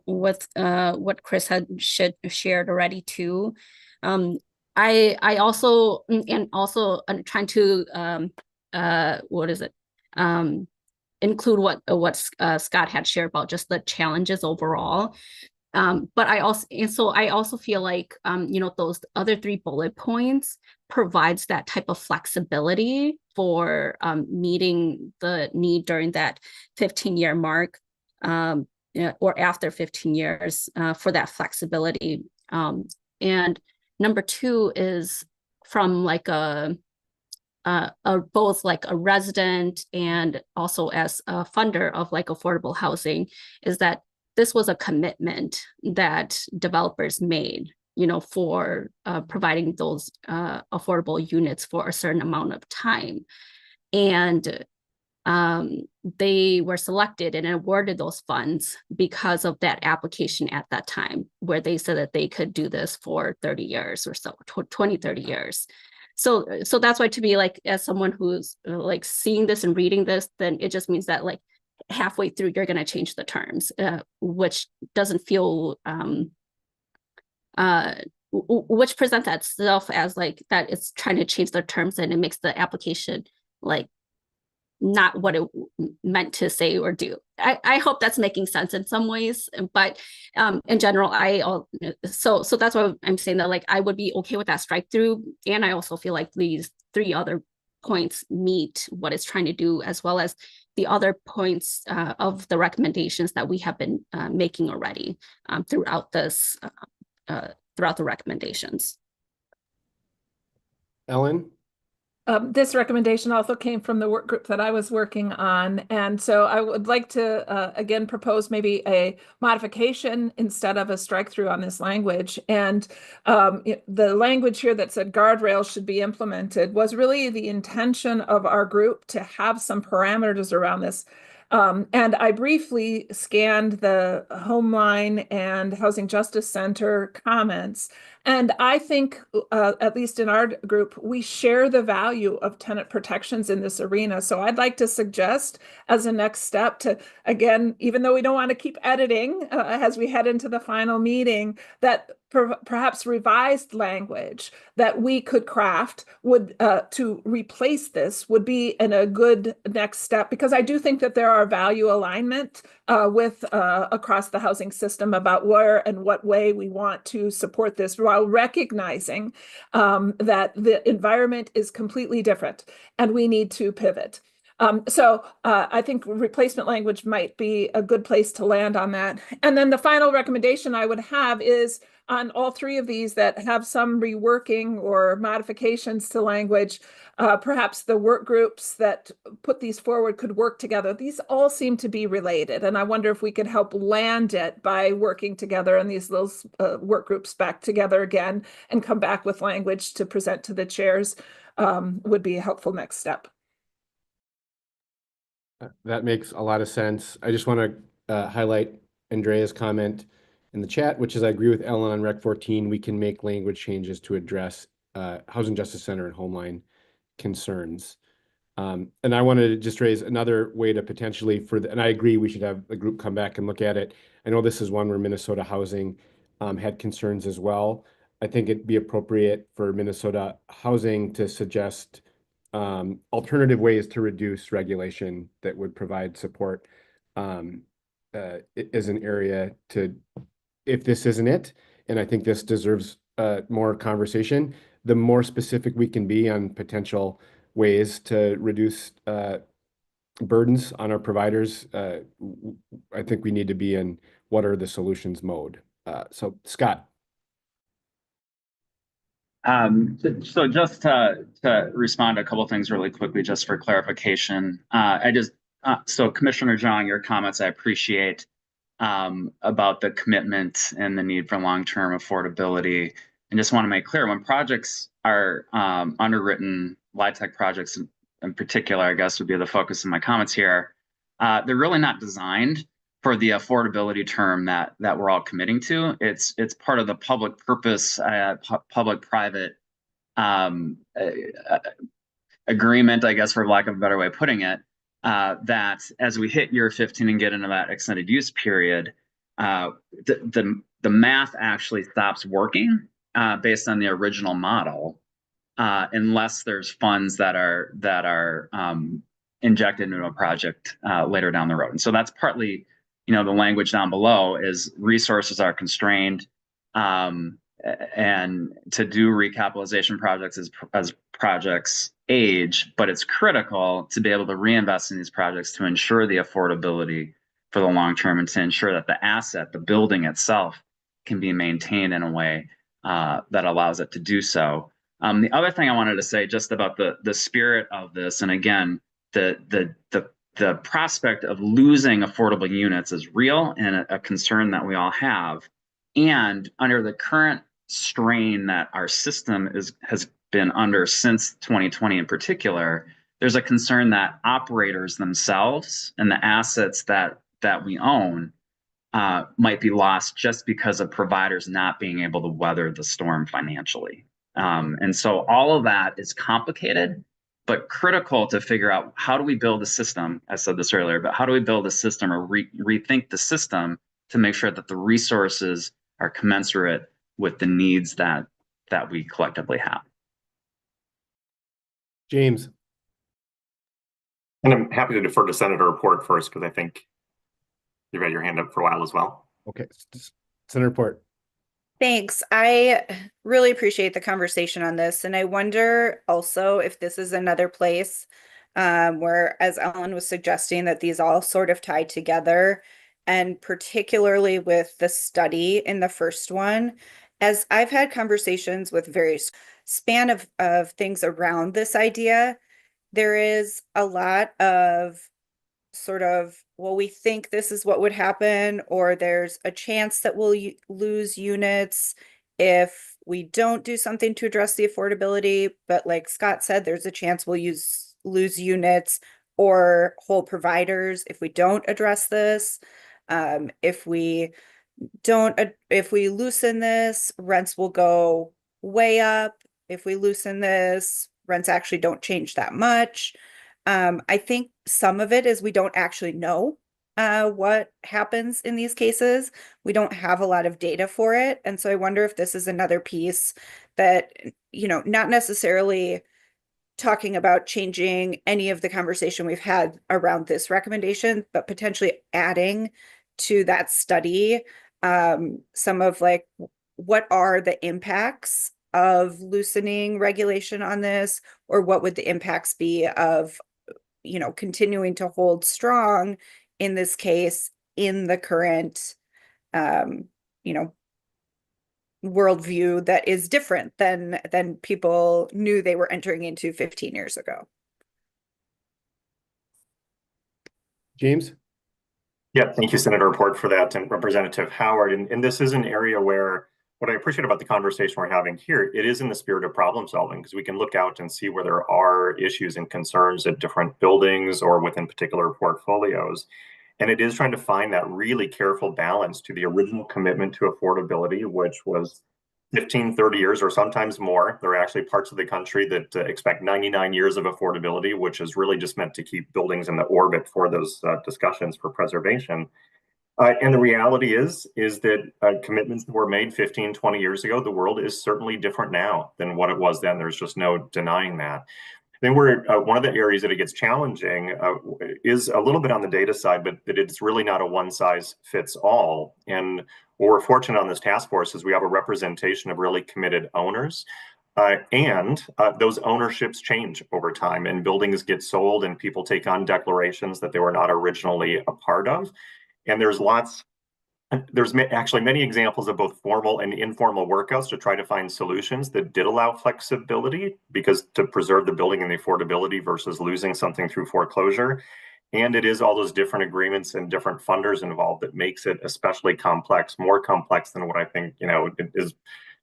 what Chris had shared already too. I also, and also I'm trying to include what Scott had shared about just the challenges overall. But I also feel like those other 3 bullet points provides that type of flexibility for meeting the need during that 15-year mark, or after 15 years, for that flexibility. And number 2 is from like both like a resident and also as a funder of like affordable housing, is that this was a commitment that developers made, for providing those affordable units for a certain amount of time. And they were selected and awarded those funds because of that application at that time, where they said that they could do this for 30 years or so, 20, 30 years. So that's why, to me, like, as someone who's like seeing this and reading this, then it just means that like halfway through, you're going to change the terms, which doesn't feel which presents itself as like that it's trying to change the terms and it makes the application like not what it meant to say or do. I hope that's making sense in some ways, but in general, so that's why I'm saying that like I would be okay with that strike through, and I also feel like these 3 other points meet what it's trying to do, as well as the other points of the recommendations that we have been making already throughout this throughout the recommendations. Ellen? This recommendation also came from the work group that I was working on. And so I would like to, again, propose maybe a modification instead of a strike through on this language. And the language here that said guardrails should be implemented was really the intention of our group to have some parameters around this. And I briefly scanned the Homeline and Housing Justice Center comments. And I think, at least in our group, we share the value of tenant protections in this arena. So I'd like to suggest as a next step to, again, even though we don't want to keep editing as we head into the final meeting, that perhaps revised language that we could craft would to replace this would be a good next step, because I do think that there are value alignment with across the housing system about where and what way we want to support this, while recognizing that the environment is completely different and we need to pivot. So I think replacement language might be a good place to land on that. And then the final recommendation I would have is on all 3 of these that have some reworking or modifications to language, perhaps the work groups that put these forward could work together. These all seem to be related, and I wonder if we could help land it by working together in these little work groups back together again and come back with language to present to the chairs would be a helpful next step. That makes a lot of sense. I just want to highlight Andrea's comment in the chat, which is I agree with Ellen on Rec 14. We can make language changes to address Housing Justice Center and Homeline concerns. And I wanted to just raise another way to potentially and I agree we should have the group come back and look at it. I know this is one where Minnesota Housing had concerns as well. I think it'd be appropriate for Minnesota Housing to suggest alternative ways to reduce regulation that would provide support as an area to, if this isn't it, and I think this deserves more conversation, the more specific we can be on potential ways to reduce burdens on our providers, I think we need to be in what are the solutions mode. So Scott. So just to respond to a couple of things really quickly, just for clarification, so Commissioner Zhang, your comments I appreciate about the commitment and the need for long-term affordability, and just want to make clear when projects are underwritten, LIHTC projects in particular, I guess would be the focus of my comments here. They're really not designed for the affordability term that we're all committing to. It's part of the public purpose, public-private agreement, I guess, for lack of a better way of putting it, that as we hit year 15 and get into that extended use period, the math actually stops working based on the original model, unless there's funds that are injected into a project later down the road. And so that's partly, the language down below is resources are constrained, and to do recapitalization projects as projects age, but it's critical to be able to reinvest in these projects to ensure the affordability for the long term and to ensure that the asset, the building itself, can be maintained in a way that allows it to do so. The other thing I wanted to say just about the spirit of this, and again, the prospect of losing affordable units is real and a concern that we all have. And under the current strain that our system has been under since 2020 in particular, there's a concern that operators themselves and the assets that we own might be lost just because of providers not being able to weather the storm financially. And so all of that is complicated, but critical to figure out how do we build a system, I said this earlier, but how do we build a system or rethink the system to make sure that the resources are commensurate with the needs that we collectively have. James. And I'm happy to defer to Senator Report first, because I think you've had your hand up for a while as well. Okay, Senator Report. Thanks. I really appreciate the conversation on this. And I wonder also if this is another place where, as Ellen was suggesting, that these all sort of tie together. And particularly with the study in the first one, as I've had conversations with various span of things around this idea, there is a lot of sort of, well, we think this is what would happen, or there's a chance that we'll lose units if we don't do something to address the affordability. But like Scott said, there's a chance we'll lose units or whole providers if we don't address this. If we loosen this, rents will go way up. If we loosen this, rents actually don't change that much. I think some of it is we don't actually know what happens in these cases. We don't have a lot of data for it. And so I wonder if this is another piece that, not necessarily talking about changing any of the conversation we've had around this recommendation, but potentially adding to that study some of like, what are the impacts of loosening regulation on this, or what would the impacts be of continuing to hold strong in this case in the current worldview that is different than people knew they were entering into 15 years ago. James? Yeah, thank you, Senator Report, for that, and Representative Howard. And this is an area where what I appreciate about the conversation we're having here, it is in the spirit of problem solving, because we can look out and see where there are issues and concerns at different buildings or within particular portfolios. And it is trying to find that really careful balance to the original commitment to affordability, which was 15, 30 years or sometimes more. There are actually parts of the country that expect 99 years of affordability, which is really just meant to keep buildings in the orbit for those discussions for preservation. And the reality is that commitments that were made 15, 20 years ago, the world is certainly different now than what it was then. There's just no denying that. Then one of the areas that it gets challenging is a little bit on the data side, but that it's really not a one size fits all. And what we're fortunate on this task force is we have a representation of really committed owners. And those ownerships change over time, and buildings get sold and people take on declarations that they were not originally a part of. And there's actually many examples of both formal and informal workouts to try to find solutions that did allow flexibility, because to preserve the building and the affordability versus losing something through foreclosure. And it is all those different agreements and different funders involved that makes it especially complex, more complex than what I think, is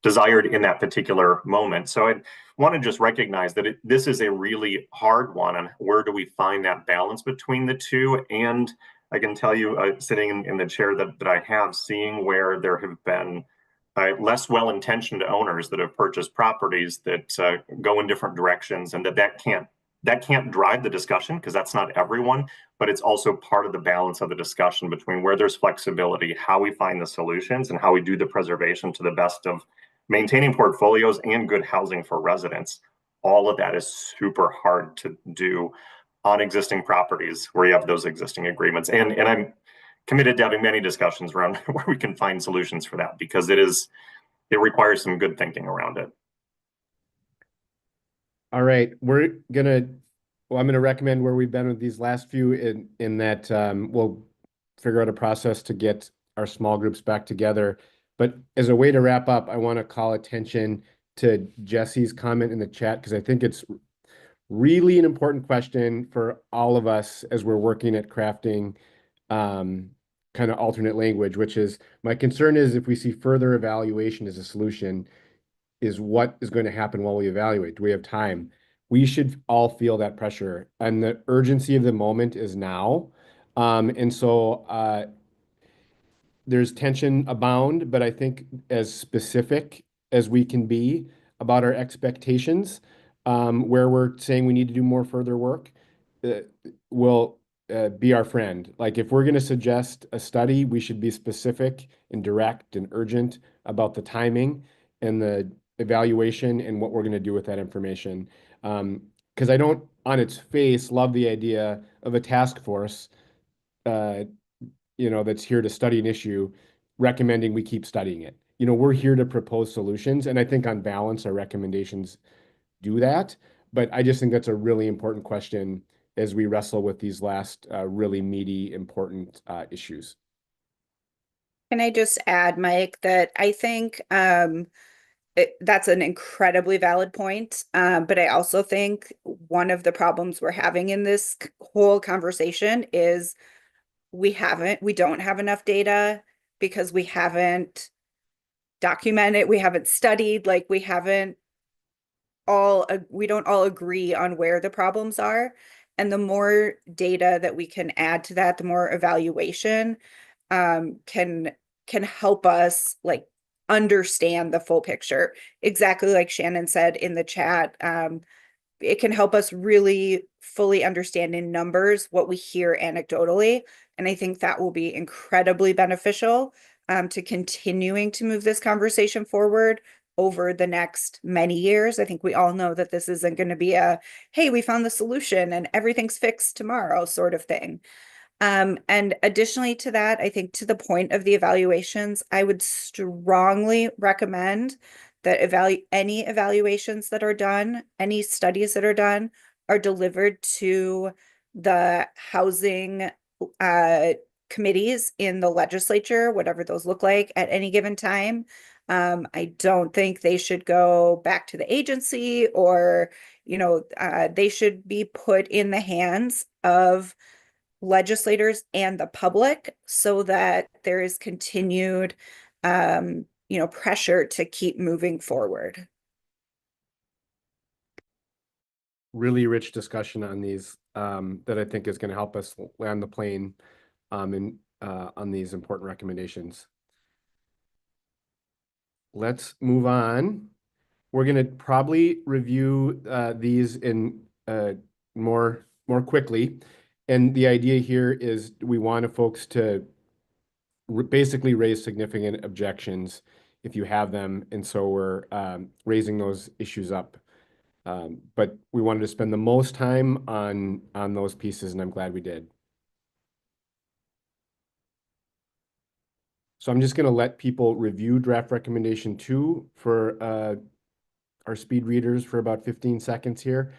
desired in that particular moment. So I want to just recognize that this is a really hard one, and where do we find that balance between the two? And I can tell you, sitting in the chair that I have, seeing where there have been less well-intentioned owners that have purchased properties that go in different directions, and that can't drive the discussion, because that's not everyone, but it's also part of the balance of the discussion between where there's flexibility, how we find the solutions, and how we do the preservation to the best of maintaining portfolios and good housing for residents. All of that is super hard to do on existing properties where you have those existing agreements. And I'm committed to having many discussions around where we can find solutions for that, because it requires some good thinking around it. All right, I'm gonna recommend where we've been with these last few in that we'll figure out a process to get our small groups back together. But as a way to wrap up, I want to call attention to Jesse's comment in the chat, because I think it's really an important question for all of us as we're working at crafting kind of alternate language, which is, my concern is if we see further evaluation as a solution, is what is going to happen while we evaluate? Do we have time? We should all feel that pressure, and the urgency of the moment is now. And so there's tension abound, but I think as specific as we can be about our expectations, where we're saying we need to do more further work, will be our friend. Like if we're going to suggest a study, we should be specific and direct and urgent about the timing and the evaluation and what we're going to do with that information. Because I don't, on its face, love the idea of a task force, uh, that's here to study an issue, recommending we keep studying it. We're here to propose solutions, and I think on balance, our recommendations do that. But I just think that's a really important question as we wrestle with these last really meaty, important issues. Can I just add, Mike, that I think that's an incredibly valid point. But I also think one of the problems we're having in this whole conversation is we don't have enough data because we haven't documented, we haven't studied, like we don't all agree on where the problems are. And the more data that we can add to that, the more evaluation can help us like understand the full picture. Exactly like Shannon said in the chat, it can help us really fully understand in numbers what we hear anecdotally. And I think that will be incredibly beneficial to continuing to move this conversation forward over the next many years. I think we all know that this isn't going to be a, hey, we found the solution and everything's fixed tomorrow sort of thing. And additionally to that, I think to the point of the evaluations, I would strongly recommend that any evaluations that are done, any studies that are done, are delivered to the housing committees in the legislature, whatever those look like at any given time. I don't think they should go back to the agency or, they should be put in the hands of legislators and the public so that there is continued pressure to keep moving forward. Really rich discussion on these that I think is going to help us land the plane on these important recommendations. Let's move on. We're going to probably review these in more quickly. And the idea here is we want folks to basically raise significant objections if you have them. And so we're raising those issues up. But we wanted to spend the most time on those pieces, and I'm glad we did. So I'm just going to let people review draft recommendation 2 for our speed readers for about 15 seconds here.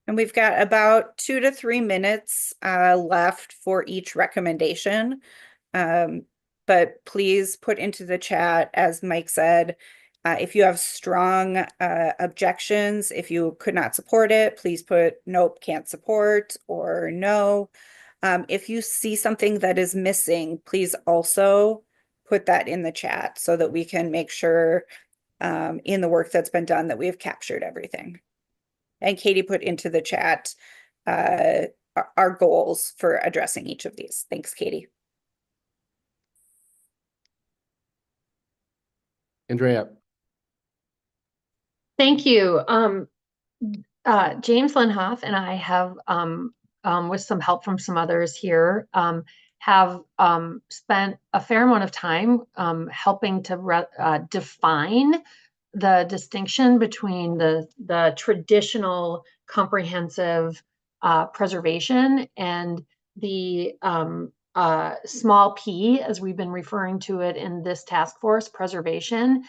And we've got about 2 to 3 minutes left for each recommendation. But please put into the chat, as Mike said, if you have strong objections, if you could not support it, please put nope, can't support, or no. If you see something that is missing, please also put that in the chat so that we can make sure in the work that's been done that we have captured everything. And Katie put into the chat our goals for addressing each of these. Thanks, Katie. Andrea. Thank you. James Linhoff and I have, with some help from some others here, have spent a fair amount of time helping to define the distinction between the traditional comprehensive preservation and the small p, as we've been referring to it in this task force, preservation.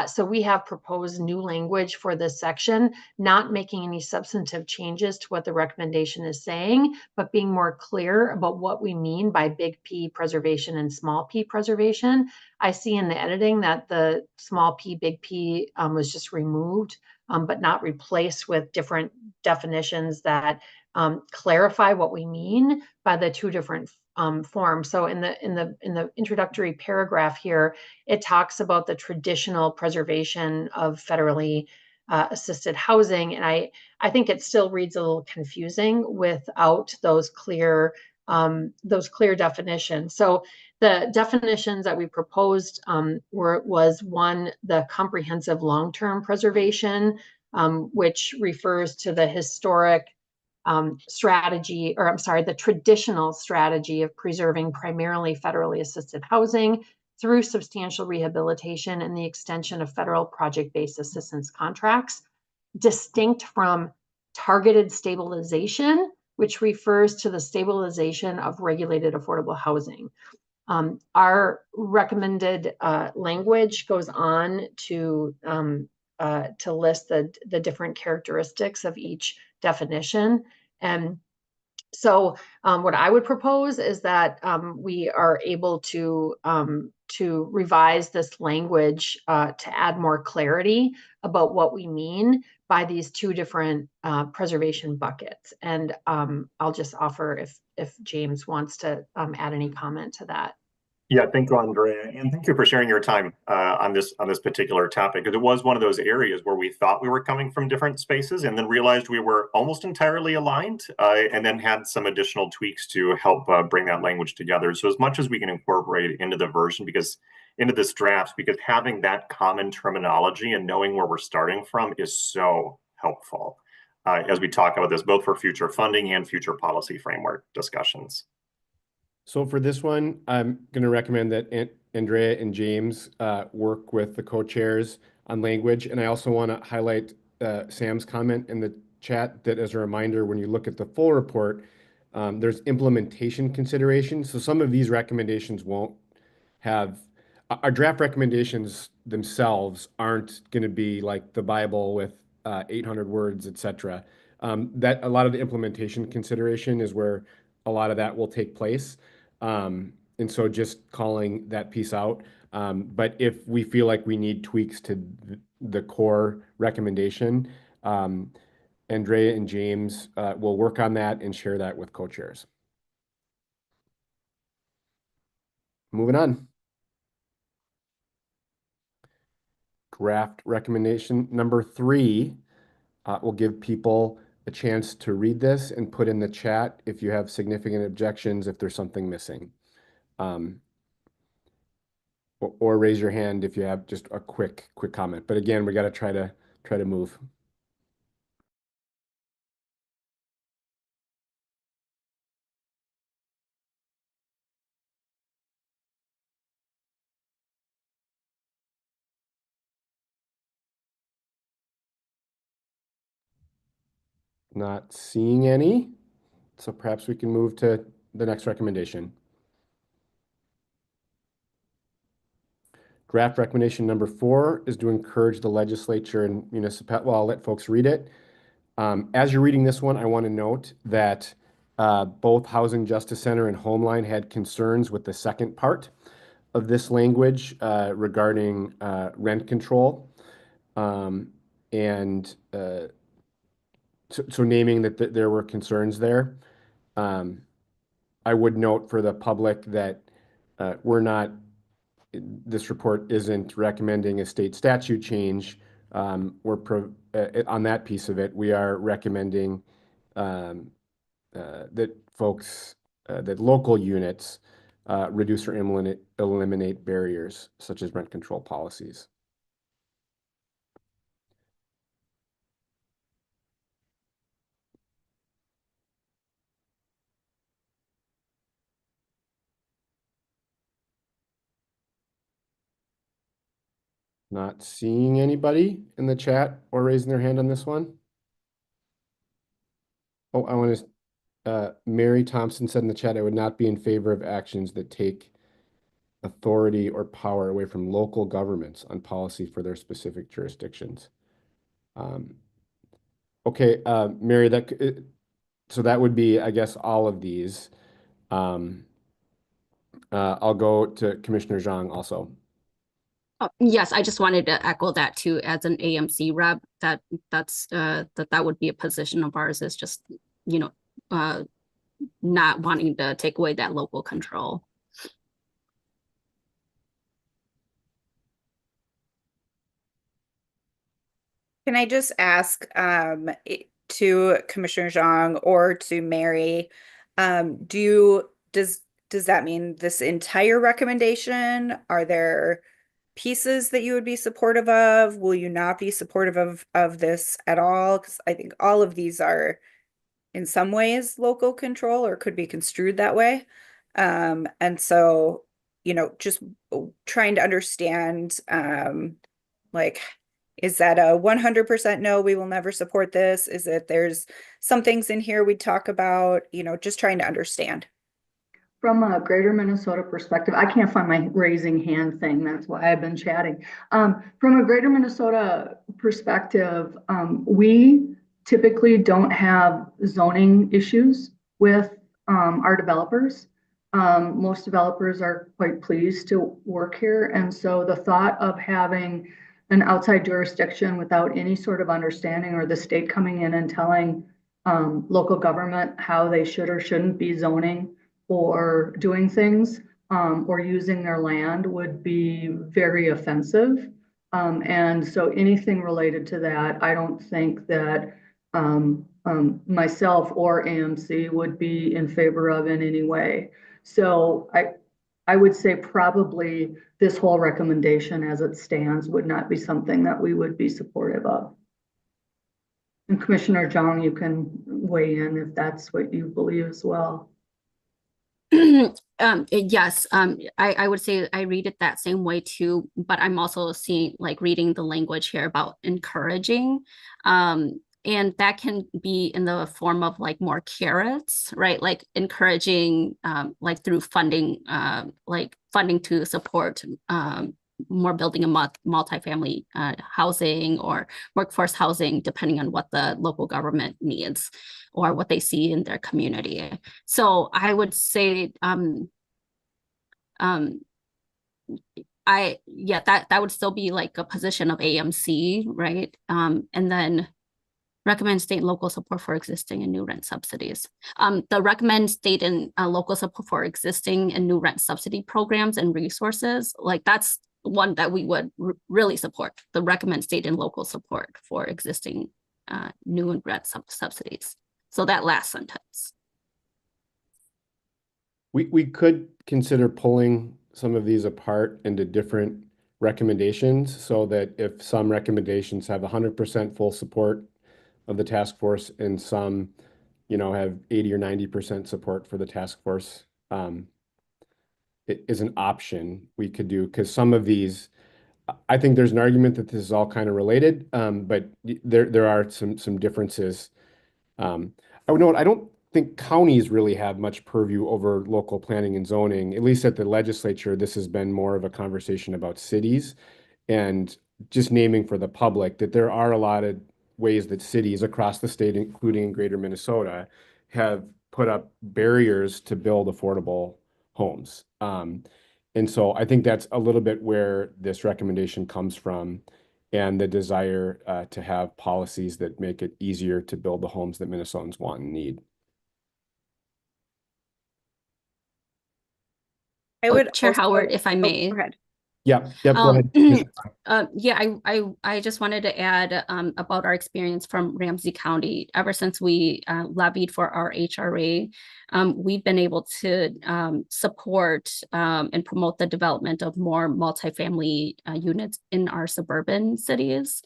So we have proposed new language for this section, not making any substantive changes to what the recommendation is saying, but being more clear about what we mean by big P preservation and small p preservation. I see in the editing that the small p, big P was just removed, but not replaced with different definitions that clarify what we mean by the two different forms. So in the introductory paragraph here, it talks about the traditional preservation of federally assisted housing, and I think it still reads a little confusing without those clear definitions. So the definitions that we proposed was one, the comprehensive long-term preservation, which refers to the historic strategy, or I'm sorry, the traditional strategy of preserving primarily federally assisted housing through substantial rehabilitation and the extension of federal project-based assistance contracts, distinct from targeted stabilization, which refers to the stabilization of regulated affordable housing. Our recommended language goes on to list the different characteristics of each definition. And so what I would propose is that we are able to revise this language to add more clarity about what we mean by these two different preservation buckets. And I'll just offer if James wants to add any comment to that. Yeah, thank you, Andrea, and thank you for sharing your time on this particular topic. Because it was one of those areas where we thought we were coming from different spaces, and then realized we were almost entirely aligned, and then had some additional tweaks to help bring that language together. So as much as we can incorporate into the version, into this draft, because having that common terminology and knowing where we're starting from is so helpful as we talk about this, both for future funding and future policy framework discussions. So for this one, I'm going to recommend that Andrea and James work with the co-chairs on language. And I also want to highlight Sam's comment in the chat that as a reminder, when you look at the full report, there's implementation considerations. So some of these recommendations won't have, our draft recommendations themselves aren't going to be like the Bible with 800 words, etc. That a lot of the implementation consideration is where a lot of that will take place. And so just calling that piece out. But if we feel like we need tweaks to the core recommendation, Andrea and James will work on that and share that with co-chairs. Moving on. Draft recommendation number 3 will give people a chance to read this and put in the chat if you have significant objections, if there's something missing. Or raise your hand if you have just a quick comment. But again, we got to try to move. Not seeing any, so perhaps we can move to the next recommendation. Draft recommendation number 4 is to encourage the legislature and municipal. Well, I'll let folks read it. As you're reading this one, I want to note that both Housing Justice Center and Homeline had concerns with the second part of this language regarding rent control, and so naming that there were concerns there. I would note for the public that this report isn't recommending a state statute change. On that piece of it, we are recommending that local units reduce or eliminate barriers such as rent control policies. Not seeing anybody in the chat or raising their hand on this one. Oh, I want to, Mary Thompson said in the chat, I would not be in favor of actions that take authority or power away from local governments on policy for their specific jurisdictions. Okay, Mary, so that would be, I guess, all of these. I'll go to Commissioner Zhang also. Yes, I just wanted to echo that too. As an AMC rep, that would be a position of ours, is just not wanting to take away that local control. Can I just ask to Commissioner Zhang or to Mary, does that mean this entire recommendation? Are there pieces that you would be supportive of? Will you not be supportive of this at all? Because I think all of these are in some ways local control or could be construed that way. And so, just trying to understand, like, is that a 100% no, we will never support this? Is it there's some things in here we talk about, just trying to understand. From a greater Minnesota perspective, I can't find my raising hand thing. That's why I've been chatting. From a greater Minnesota perspective, we typically don't have zoning issues with our developers. Most developers are quite pleased to work here. And so the thought of having an outside jurisdiction without any sort of understanding, or the state coming in and telling local government how they should or shouldn't be zoning or doing things, or using their land, would be very offensive. And so anything related to that, I don't think that myself or AMC would be in favor of in any way. So I would say probably this whole recommendation as it stands would not be something that we would be supportive of. And Commissioner Jong, you can weigh in if that's what you believe as well. Yes, I would say I read it that same way too, but I'm also reading the language here about encouraging. And that can be in the form of more carrots, right? Like encouraging, through funding, funding to support more building a multifamily housing or workforce housing, depending on what the local government needs or what they see in their community. So I would say, that would still be a position of AMC, right? And then recommend state and local support for existing and new rent subsidies. The recommend state and local support for existing and new rent subsidy programs and resources, that's one that we would really support. The recommend state and local support for existing new and rent subsidies. So that last sentence. We could consider pulling some of these apart into different recommendations, so that if some recommendations have 100% full support of the task force and some, have 80 or 90% support for the task force, it is an option we could do, because some of these, I think there's an argument that this is all kind of related, but there are some differences. I would note, I don't think counties really have much purview over local planning and zoning. At least at the legislature, this has been more of a conversation about cities, and just naming for the public that there are a lot of ways that cities across the state, including greater Minnesota, have put up barriers to build affordable homes. And so I think that's a little bit where this recommendation comes from, and the desire to have policies that make it easier to build the homes that Minnesotans want and need. I would Chair also, Howard, if I may. go ahead. Yeah, go ahead. I just wanted to add about our experience from Ramsey County. Ever since we lobbied for our HRA, we've been able to support and promote the development of more multifamily units in our suburban cities.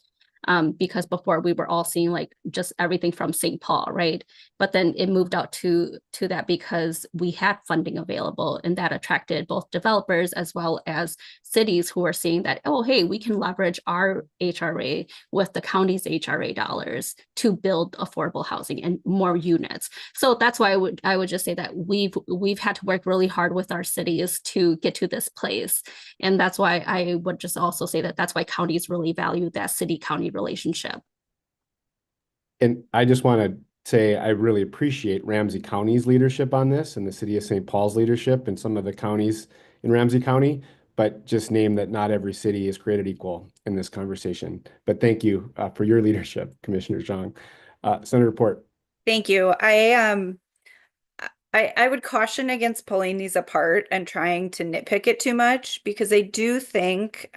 Because before we were all seeing just everything from St. Paul, right? But then it moved out to that because we had funding available, and that attracted both developers as well as cities who are seeing that, oh, hey, we can leverage our HRA with the county's HRA dollars to build affordable housing and more units. So that's why I would just say that we've had to work really hard with our cities to get to this place. And that's why I would just also say that that's why counties really value that city-county relationship. And I just want to say I really appreciate Ramsey County's leadership on this, and the city of St. Paul's leadership, and some of the counties in Ramsey County, but just name that not every city is created equal in this conversation. But thank you for your leadership, Commissioner Zhang. Senator Port. Thank you. I would caution against pulling these apart and trying to nitpick it too much, because I do think,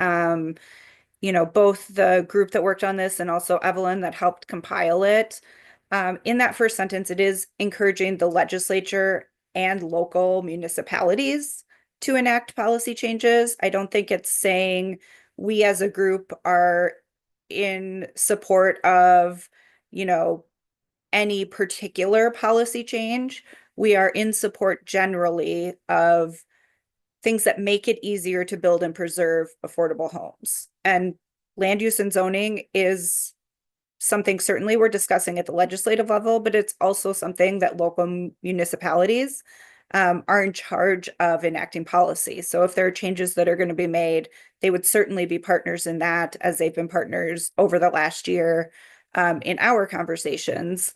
both the group that worked on this and also Evelyn that helped compile it, in that first sentence, it is encouraging the legislature and local municipalities to enact policy changes. I don't think it's saying we as a group are in support of, any particular policy change. We are in support generally of things that make it easier to build and preserve affordable homes. And land use and zoning is something certainly we're discussing at the legislative level, but it's also something that local municipalities are in charge of enacting policy. So if there are changes that are going to be made, they would certainly be partners in that, as they've been partners over the last year in our conversations.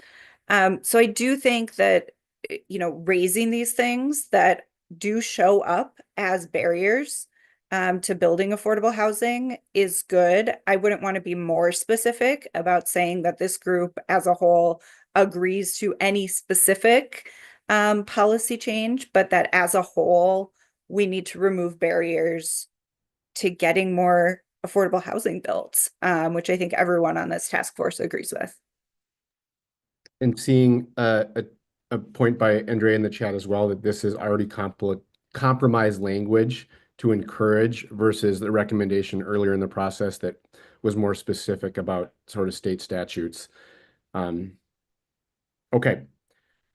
So I do think that, raising these things that do show up as barriers to building affordable housing is good. I wouldn't want to be more specific about saying that this group as a whole agrees to any specific policy change, but that as a whole, we need to remove barriers to getting more affordable housing built, which I think everyone on this task force agrees with. And seeing a point by Andrea in the chat as well, that this is already compromise language to encourage versus the recommendation earlier in the process that was more specific about sort of state statutes. Okay.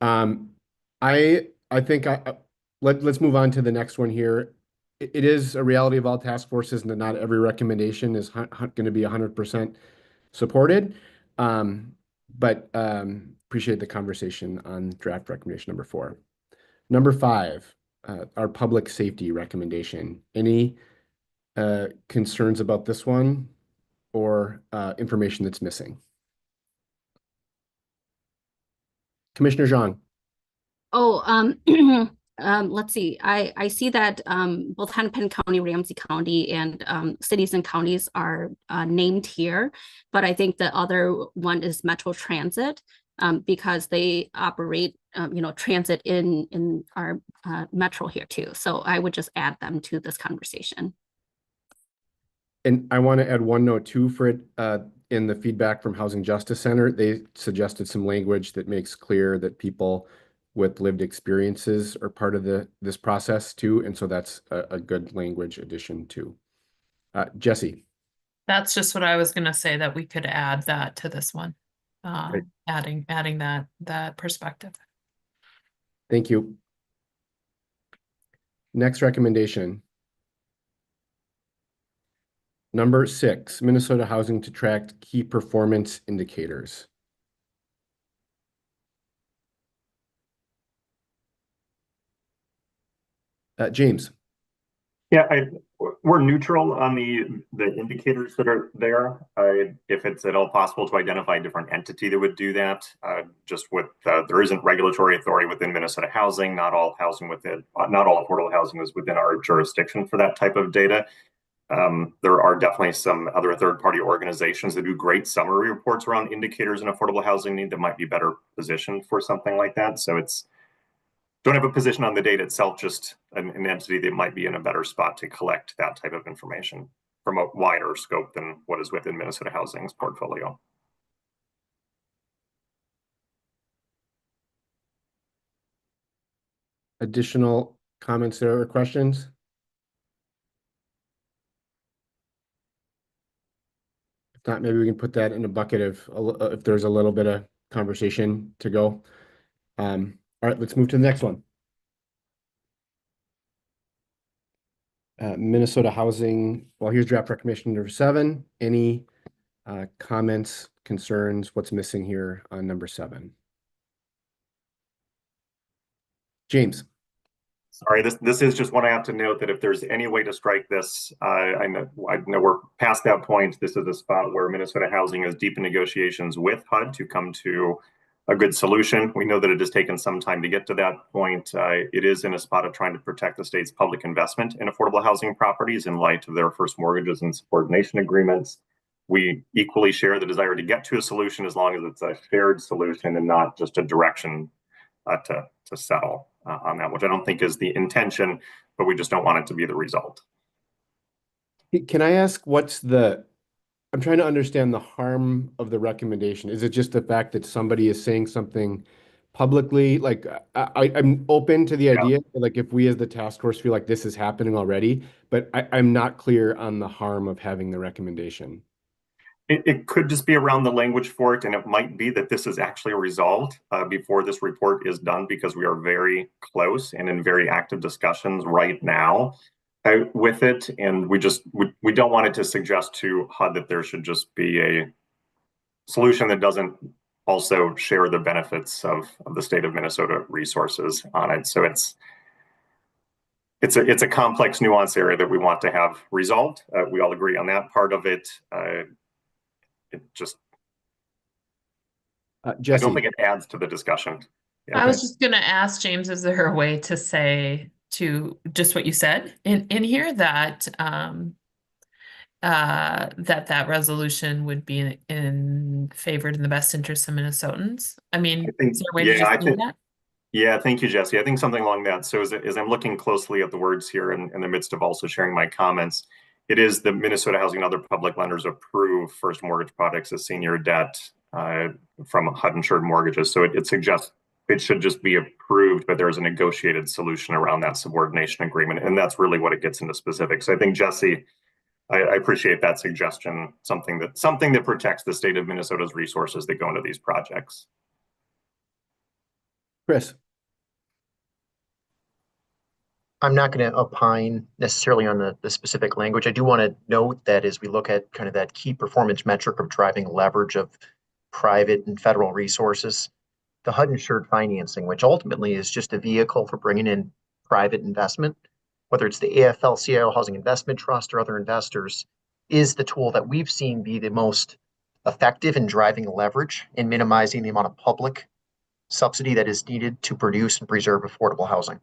I think let's move on to the next one here. It is a reality of all task forces that not every recommendation is going to be 100% supported. But appreciate the conversation on draft recommendation number 4. Number 5, our public safety recommendation. Any concerns about this one or information that's missing? Commissioner Zhang. Oh, let's see. I see that both Hennepin County, Ramsey County, and cities and counties are named here, but I think the other one is Metro Transit because they operate, transit in our metro here too. So I would just add them to this conversation. And I want to add one note too for it. In the feedback from Housing Justice Center, they suggested some language that makes clear that people with lived experiences are part of this process too. And so that's a good language addition too. Jesse. That's just what I was going to say, that we could add that to this one, adding that perspective. Thank you. Next recommendation. Number 6, Minnesota Housing to track key performance indicators. James. Yeah, we're neutral on the indicators that are there. If it's at all possible to identify a different entity that would do that, just with there isn't regulatory authority within Minnesota Housing. Not all affordable housing is within our jurisdiction for that type of data. There are definitely some other third-party organizations that do great summary reports around indicators in affordable housing need that might be better positioned for something like that. So don't have a position on the data itself, just an entity that might be in a better spot to collect that type of information from a wider scope than what is within Minnesota Housing's portfolio. Additional comments there or questions? If not, maybe we can put that in a bucket of if there's a little bit of conversation to go. All right, let's move to the next one. Minnesota Housing. Well, here's draft recommendation number 7. Any comments, concerns? What's missing here on number 7? James. Sorry, this is just one I have to note that if there's any way to strike this, I know we're past that point. This is a spot where Minnesota Housing is deep in negotiations with HUD to come to a good solution. We know that it has taken some time to get to that point. It is in a spot of trying to protect the state's public investment in affordable housing properties in light of their first mortgages and subordination agreements. We equally share the desire to get to a solution as long as it's a shared solution and not just a direction to settle on that, which I don't think is the intention, but we just don't want it to be the result. Can I ask I'm trying to understand the harm of the recommendation. Is it just the fact that somebody is saying something publicly? Like I'm open to the idea, like if we as the task force feel like this is happening already, but I'm not clear on the harm of having the recommendation. It could just be around the language for it, and it might be that this is actually resolved before this report is done, because we are very close and in very active discussions right now with it, and we don't want it to suggest to HUD that there should just be a solution that doesn't also share the benefits of the state of Minnesota resources on it. So it's a complex, nuanced area that we want to have resolved. We all agree on that part of it. It just, I Jesse. don't think it adds to the discussion. Yeah. I was just going to ask James, is there a way to say to just what you said in here that that resolution would be favored in the best interest of Minnesotans? I mean, is there a way to just say that? Yeah, thank you, Jesse. I think something along that. So as I'm looking closely at the words here in the midst of also sharing my comments, it is the Minnesota Housing and Other Public Lenders approve first mortgage products as senior debt from HUD insured mortgages. So it suggests it should just be approved, but there's a negotiated solution around that subordination agreement. And that's really what it gets into specifics. So I think, Jesse, I appreciate that suggestion, something that protects the state of Minnesota's resources that go into these projects. Chris. I'm not going to opine necessarily on the specific language. I do want to note that as we look at kind of that key performance metric of driving leverage of private and federal resources, the HUD insured financing, which ultimately is just a vehicle for bringing in private investment, whether it's the AFL-CIO Housing Investment Trust or other investors, is the tool that we've seen be the most effective in driving leverage and minimizing the amount of public subsidy that is needed to produce and preserve affordable housing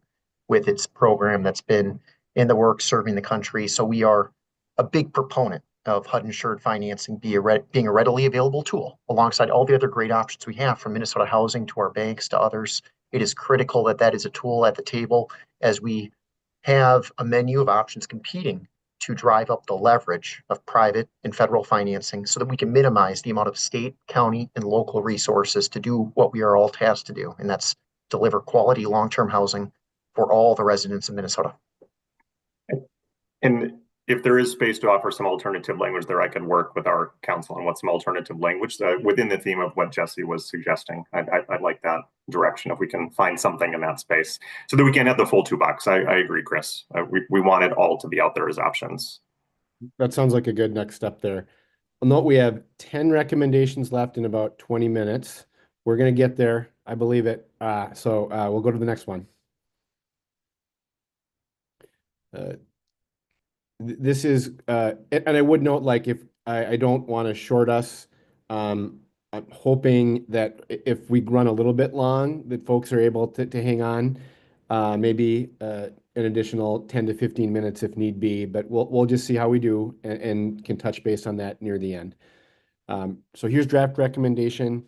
with its program that's been in the works serving the country. So we are a big proponent of HUD insured financing being a readily available tool alongside all the other great options we have, from Minnesota Housing to our banks to others. It is critical that that is a tool at the table as we have a menu of options competing to drive up the leverage of private and federal financing so that we can minimize the amount of state, county, and local resources to do what we are all tasked to do, and that's deliver quality long-term housing for all the residents of Minnesota. And if there is space to offer some alternative language there, I could work with our council on what some alternative language within the theme of what Jesse was suggesting. I'd like that direction if we can find something in that space so that we can have the full toolbox. I agree, Chris. We want it all to be out there as options. That sounds like a good next step there. I'll note we have 10 recommendations left in about 20 minutes. We're going to get there. I believe it. So we'll go to the next one. This is, and I would note, like, if I don't want to short us, I'm hoping that if we run a little bit long, that folks are able to hang on, maybe an additional 10 to 15 minutes if need be, but we'll just see how we do and can touch base on that near the end. So here's draft recommendation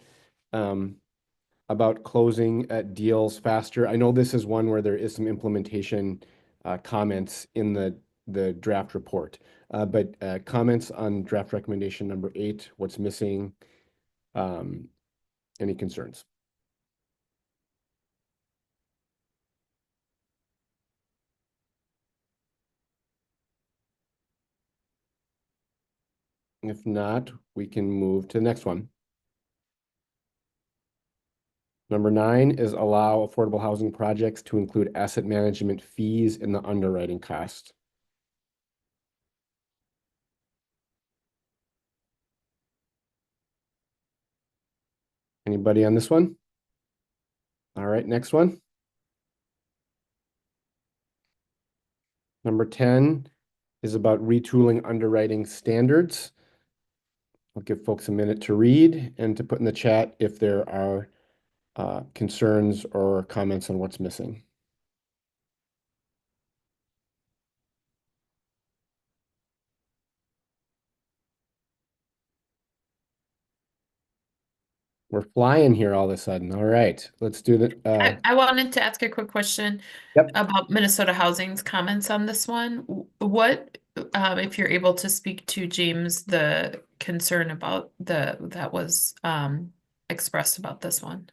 about closing deals faster. I know this is one where there is some implementation comments in the draft report, but comments on draft recommendation number 8, what's missing, any concerns? If not, we can move to the next one. Number 9 is allow affordable housing projects to include asset management fees in the underwriting cost. Anybody on this one? All right, next one. Number 10 is about retooling underwriting standards. I'll give folks a minute to read and to put in the chat if there are concerns or comments on what's missing. We're flying here all of a sudden. All right, let's do the. I wanted to ask a quick question about Minnesota Housing's comments on this one. What, if you're able to speak to James, the concern about that was expressed about this one?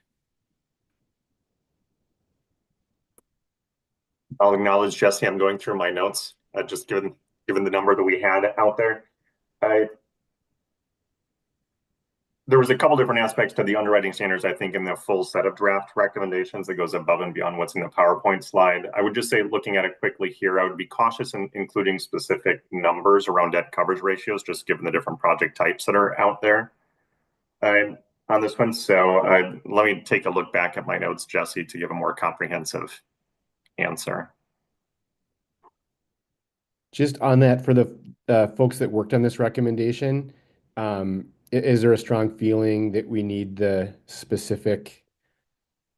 I'll acknowledge, Jesse, I'm going through my notes, just given the number that we had out there. there was a couple different aspects to the underwriting standards, I think, in the full set of draft recommendations that goes above and beyond what's in the PowerPoint slide. I would just say, looking at it quickly here, I would be cautious in including specific numbers around debt coverage ratios, just given the different project types that are out there on this one. So let me take a look back at my notes, Jesse, to give a more comprehensive answer. Just on that, for the folks that worked on this recommendation, is there a strong feeling that we need the specific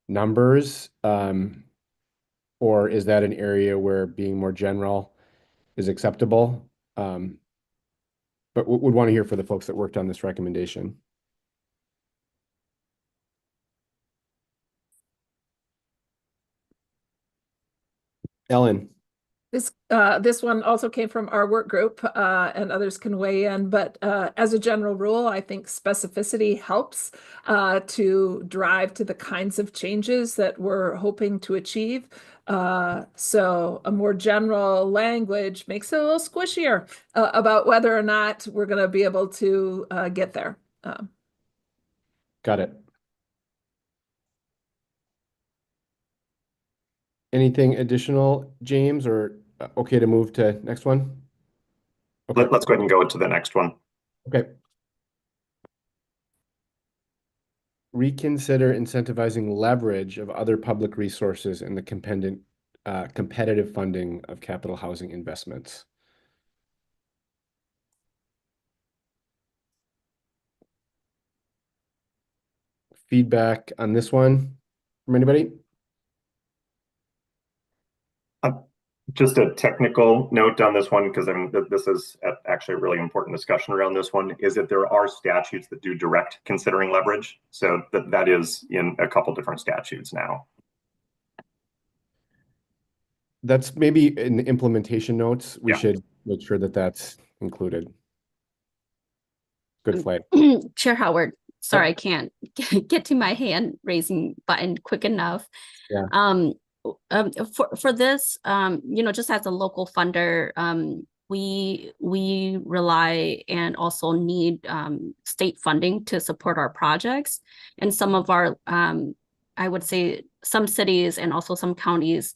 numbers? Or is that an area where being more general is acceptable? But would want to hear for the folks that worked on this recommendation. Ellen. This one also came from our work group, and others can weigh in, but as a general rule, I think specificity helps to drive to the kinds of changes that we're hoping to achieve. So a more general language makes it a little squishier about whether or not we're going to be able to get there. Got it. Anything additional, James, or okay to move to next one? Okay. Let's go ahead and go to the next one. Okay. Reconsider incentivizing leverage of other public resources in the competitive funding of capital housing investments. Feedback on this one from anybody? Just a technical note on this one, because I mean, this is actually a really important discussion around this one, is that there are statutes that do direct considering leverage. So that is in a couple different statutes now. That's maybe in the implementation notes. We should make sure that that's included. Good flag. Chair Howard, sorry, I can't get to my hand raising button quick enough. Yeah. For this, just as a local funder, we rely and also need state funding to support our projects. And some of our, I would say some cities and also some counties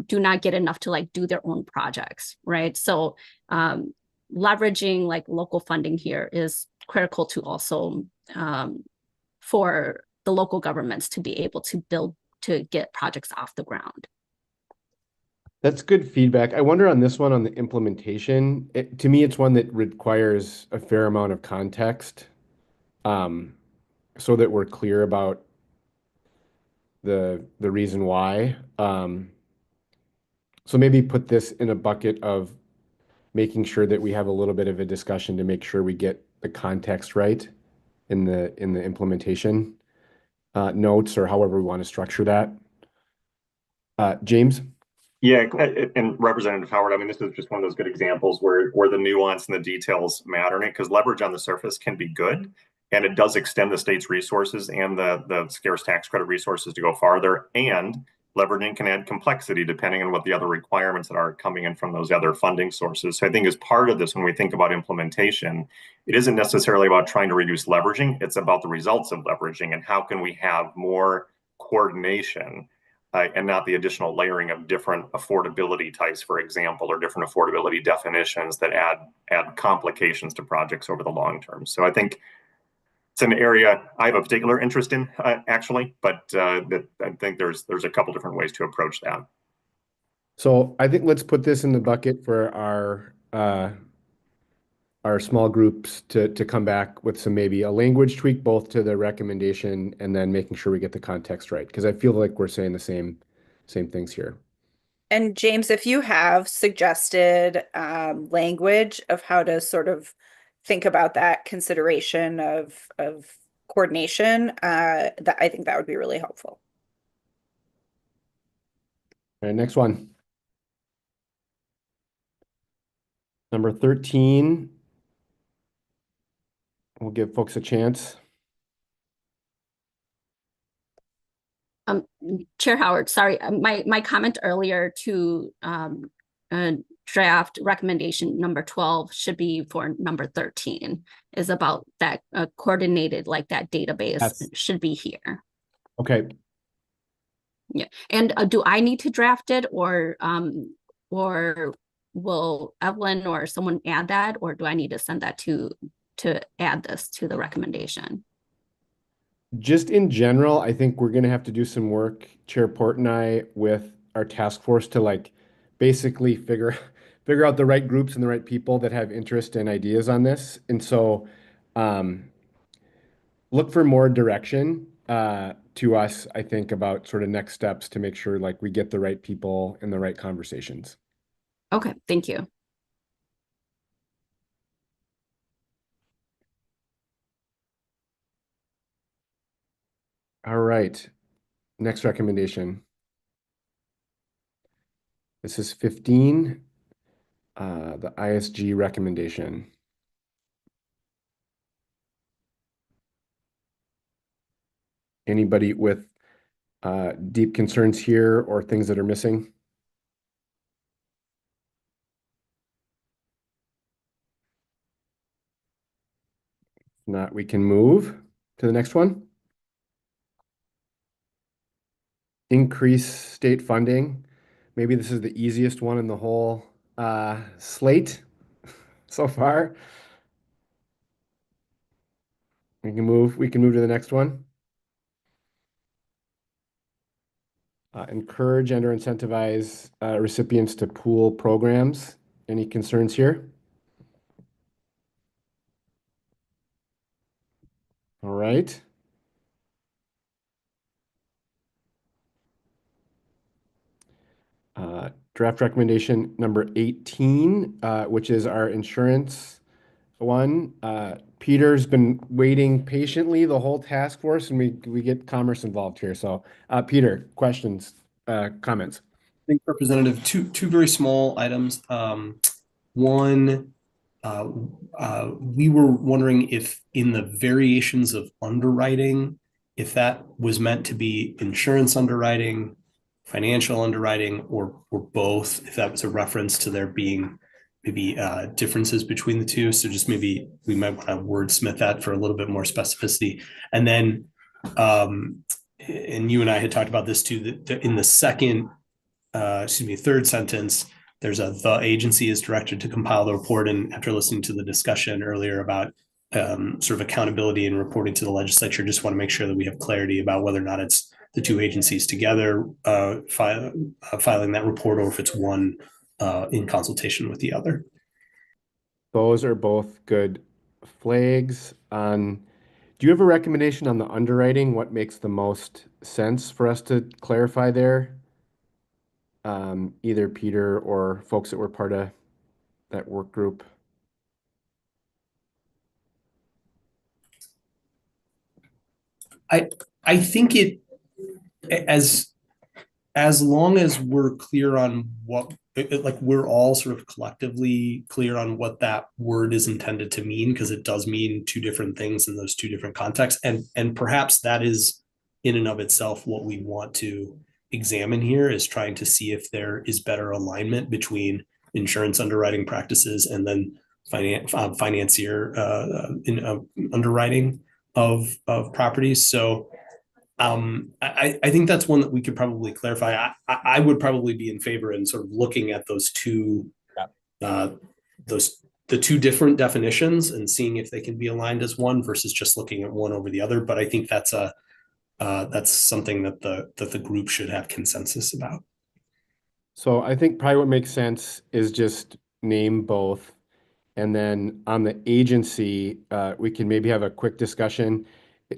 do not get enough to do their own projects, right? So leveraging local funding here is critical to also for the local governments to be able to get projects off the ground. That's good feedback. I wonder on this one, on the implementation, to me, it's one that requires a fair amount of context, so that we're clear about the reason why. So maybe put this in a bucket of making sure that we have a little bit of a discussion to make sure we get the context right in the implementation notes, or however we want to structure that. James? Yeah, and Representative Howard, I mean, this is just one of those good examples where the nuance and the details matter in it, because leverage on the surface can be good, and it does extend the state's resources and the scarce tax credit resources to go farther, and leveraging can add complexity depending on what the other requirements that are coming in from those other funding sources. So I think as part of this, when we think about implementation, it isn't necessarily about trying to reduce leveraging, it's about the results of leveraging and how can we have more coordination and not the additional layering of different affordability types, for example, or different affordability definitions that add complications to projects over the long term. So I think it's an area I have a particular interest in, actually, but that I think there's a couple different ways to approach that. So I think let's put this in the bucket for our small groups to come back with some, maybe a language tweak both to the recommendation and then making sure we get the context right, because I feel like we're saying the same things here. And James, if you have suggested language of how to sort of think about that consideration of coordination, that I think that would be really helpful. All right, next one. Number 13. We'll give folks a chance. Chair Howard, sorry, my comment earlier to draft recommendation number 12 should be for number 13, is about that coordinated, like that database should be here. Okay. Yeah. And do I need to draft it, or will Evelyn or someone add that, or do I need to send that to add this to the recommendation? Just in general, I think we're going to have to do some work, Chair Port and I, with our task force to like basically figure out the right groups and the right people that have interest and ideas on this. And so look for more direction to us, I think, about sort of next steps to make sure like we get the right people and the right conversations. Okay, thank you. All right. Next recommendation. This is 15, the ISG recommendation. Anybody with deep concerns here or things that are missing? If not, we can move to the next one. Increase state funding. Maybe this is the easiest one in the whole slate so far. We can move to the next one. Encourage and or incentivize recipients to pool programs. Any concerns here? All right. Draft recommendation number 18, which is our insurance one. Peter's been waiting patiently, the whole task force, and we get Commerce involved here. So, Peter, questions, comments? Thank you, Representative. Two very small items. One, we were wondering if in the variations of underwriting, if that was meant to be insurance underwriting, financial underwriting, or both, if that was a reference to there being maybe differences between the two. So just maybe we might want to wordsmith that for a little bit more specificity. And then, and you and I had talked about this too, that in the third sentence, there's the agency is directed to compile the report. And after listening to the discussion earlier about sort of accountability and reporting to the legislature, just want to make sure that we have clarity about whether or not it's the two agencies together filing that report, or if it's one in consultation with the other. Those are both good flags. Do you have a recommendation on the underwriting? What makes the most sense for us to clarify there? Either Peter or folks that were part of that work group. I think it, as long as we're clear on what, like we're all sort of collectively clear on what that word is intended to mean, because it does mean two different things in those two different contexts. And perhaps that is in and of itself what we want to examine here, is trying to see if there is better alignment between insurance underwriting practices and then financier underwriting of properties. So I think that's one that we could probably clarify. I would probably be in favor in sort of looking at those two, the two different definitions and seeing if they can be aligned as one versus just looking at one over the other. But I think that's something that the group should have consensus about. So I think probably what makes sense is just name both. And then on the agency, we can maybe have a quick discussion.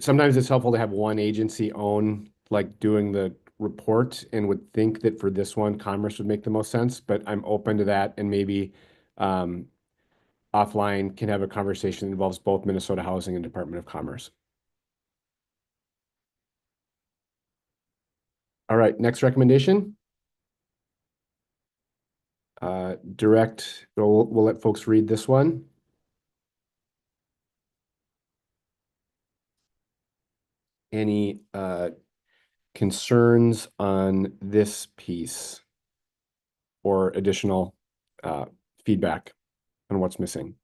Sometimes it's helpful to have one agency own, like doing the report, and would think that for this one, Commerce would make the most sense, but I'm open to that, and maybe offline can have a conversation that involves both Minnesota Housing and Department of Commerce. All right, next recommendation. We'll let folks read this one. Any concerns on this piece or additional feedback on what's missing.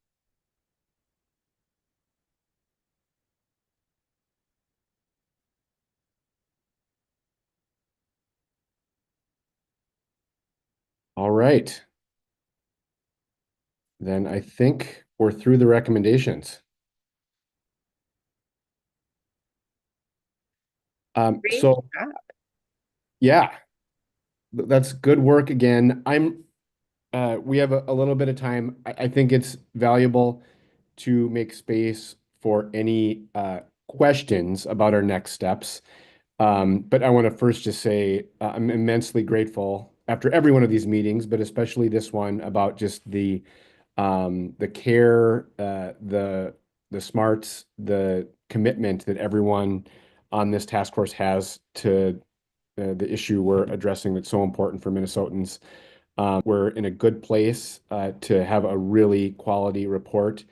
All right. Then I think we're through the recommendations. Great So job. yeah, that's good work again. We have a little bit of time. I think it's valuable to make space for any questions about our next steps. But I want to first just say I'm immensely grateful after every one of these meetings, but especially this one, about just the care, the smarts, the commitment that everyone on this task force has to the issue we're addressing that's so important for Minnesotans. We're in a good place to have a really quality report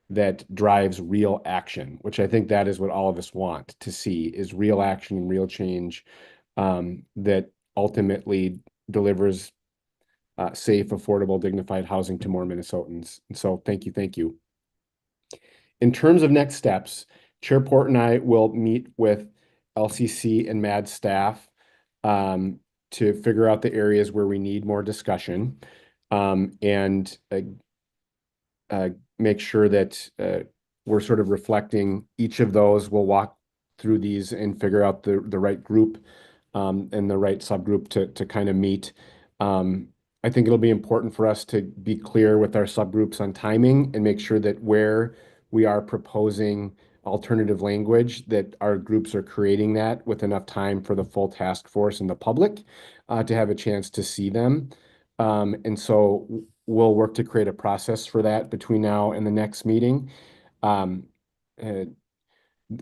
that drives real action, which I think that is what all of us want to see, is real action and real change that ultimately delivers safe, affordable, dignified housing to more Minnesotans. And so thank you, thank you. In terms of next steps, Chair Port and I will meet with LCC and MAD staff to figure out the areas where we need more discussion and make sure that we're sort of reflecting each of those. We'll walk through these and figure out the right group and the right subgroup to kind of meet. I think it'll be important for us to be clear with our subgroups on timing and make sure that where we are proposing alternative language, that our groups are creating that with enough time for the full task force and the public to have a chance to see them. And so we'll work to create a process for that between now and the next meeting.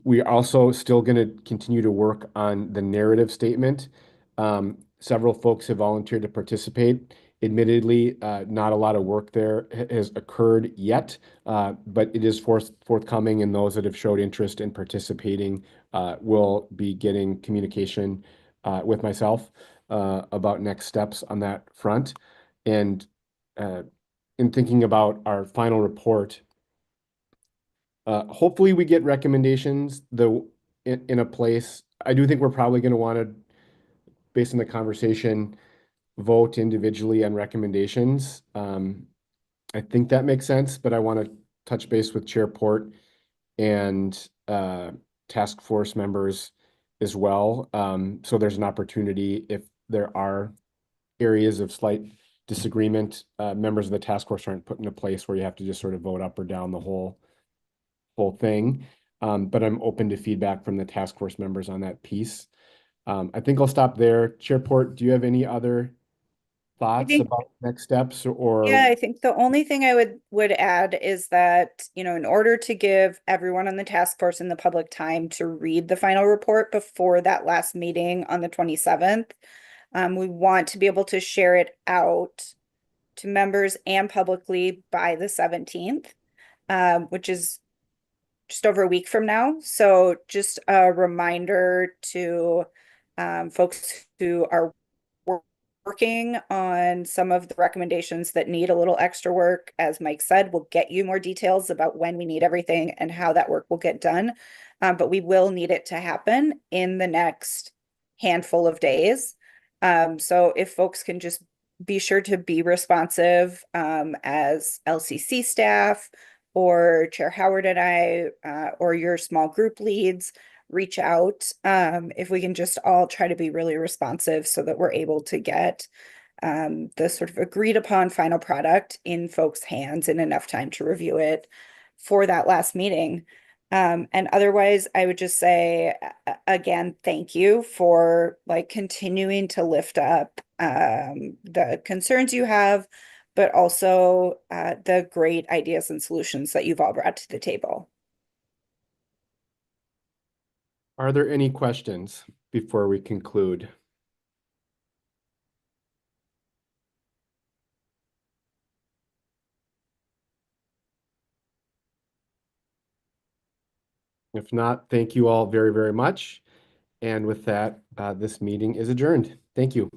We are also still going to continue to work on the narrative statement. Several folks have volunteered to participate. Admittedly, not a lot of work there has occurred yet, but it is forthcoming, and those that have showed interest in participating will be getting communication with myself about next steps on that front. And in thinking about our final report, hopefully we get recommendations though in a place. I do think we're probably going to want to, based on the conversation, vote individually on recommendations. I think that makes sense, but I want to touch base with Chair Port and task force members as well. So there's an opportunity, if there are areas of slight disagreement, members of the task force aren't put in a place where you have to just sort of vote up or down the whole thing. But I'm open to feedback from the task force members on that piece. I think I'll stop there. Chair Port, do you have any other thoughts about next steps or? Yeah, I think the only thing I would add is that, in order to give everyone on the task force and the public time to read the final report before that last meeting on the 27th, we want to be able to share it out to members and publicly by the 17th, which is just over a week from now. So just a reminder to folks who are working on some of the recommendations that need a little extra work. As Mike said, we'll get you more details about when we need everything and how that work will get done. But we will need it to happen in the next handful of days. So if folks can just be sure to be responsive as LCC staff or Chair Howard and I, or your small group leads, reach out. If we can just all try to be really responsive so that we're able to get the sort of agreed upon final product in folks' hands in enough time to review it for that last meeting. And otherwise, I would just say, again, thank you for continuing to lift up the concerns you have, but also the great ideas and solutions that you've all brought to the table. Are there any questions before we conclude? If not, thank you all very, very much. And with that, this meeting is adjourned. Thank you.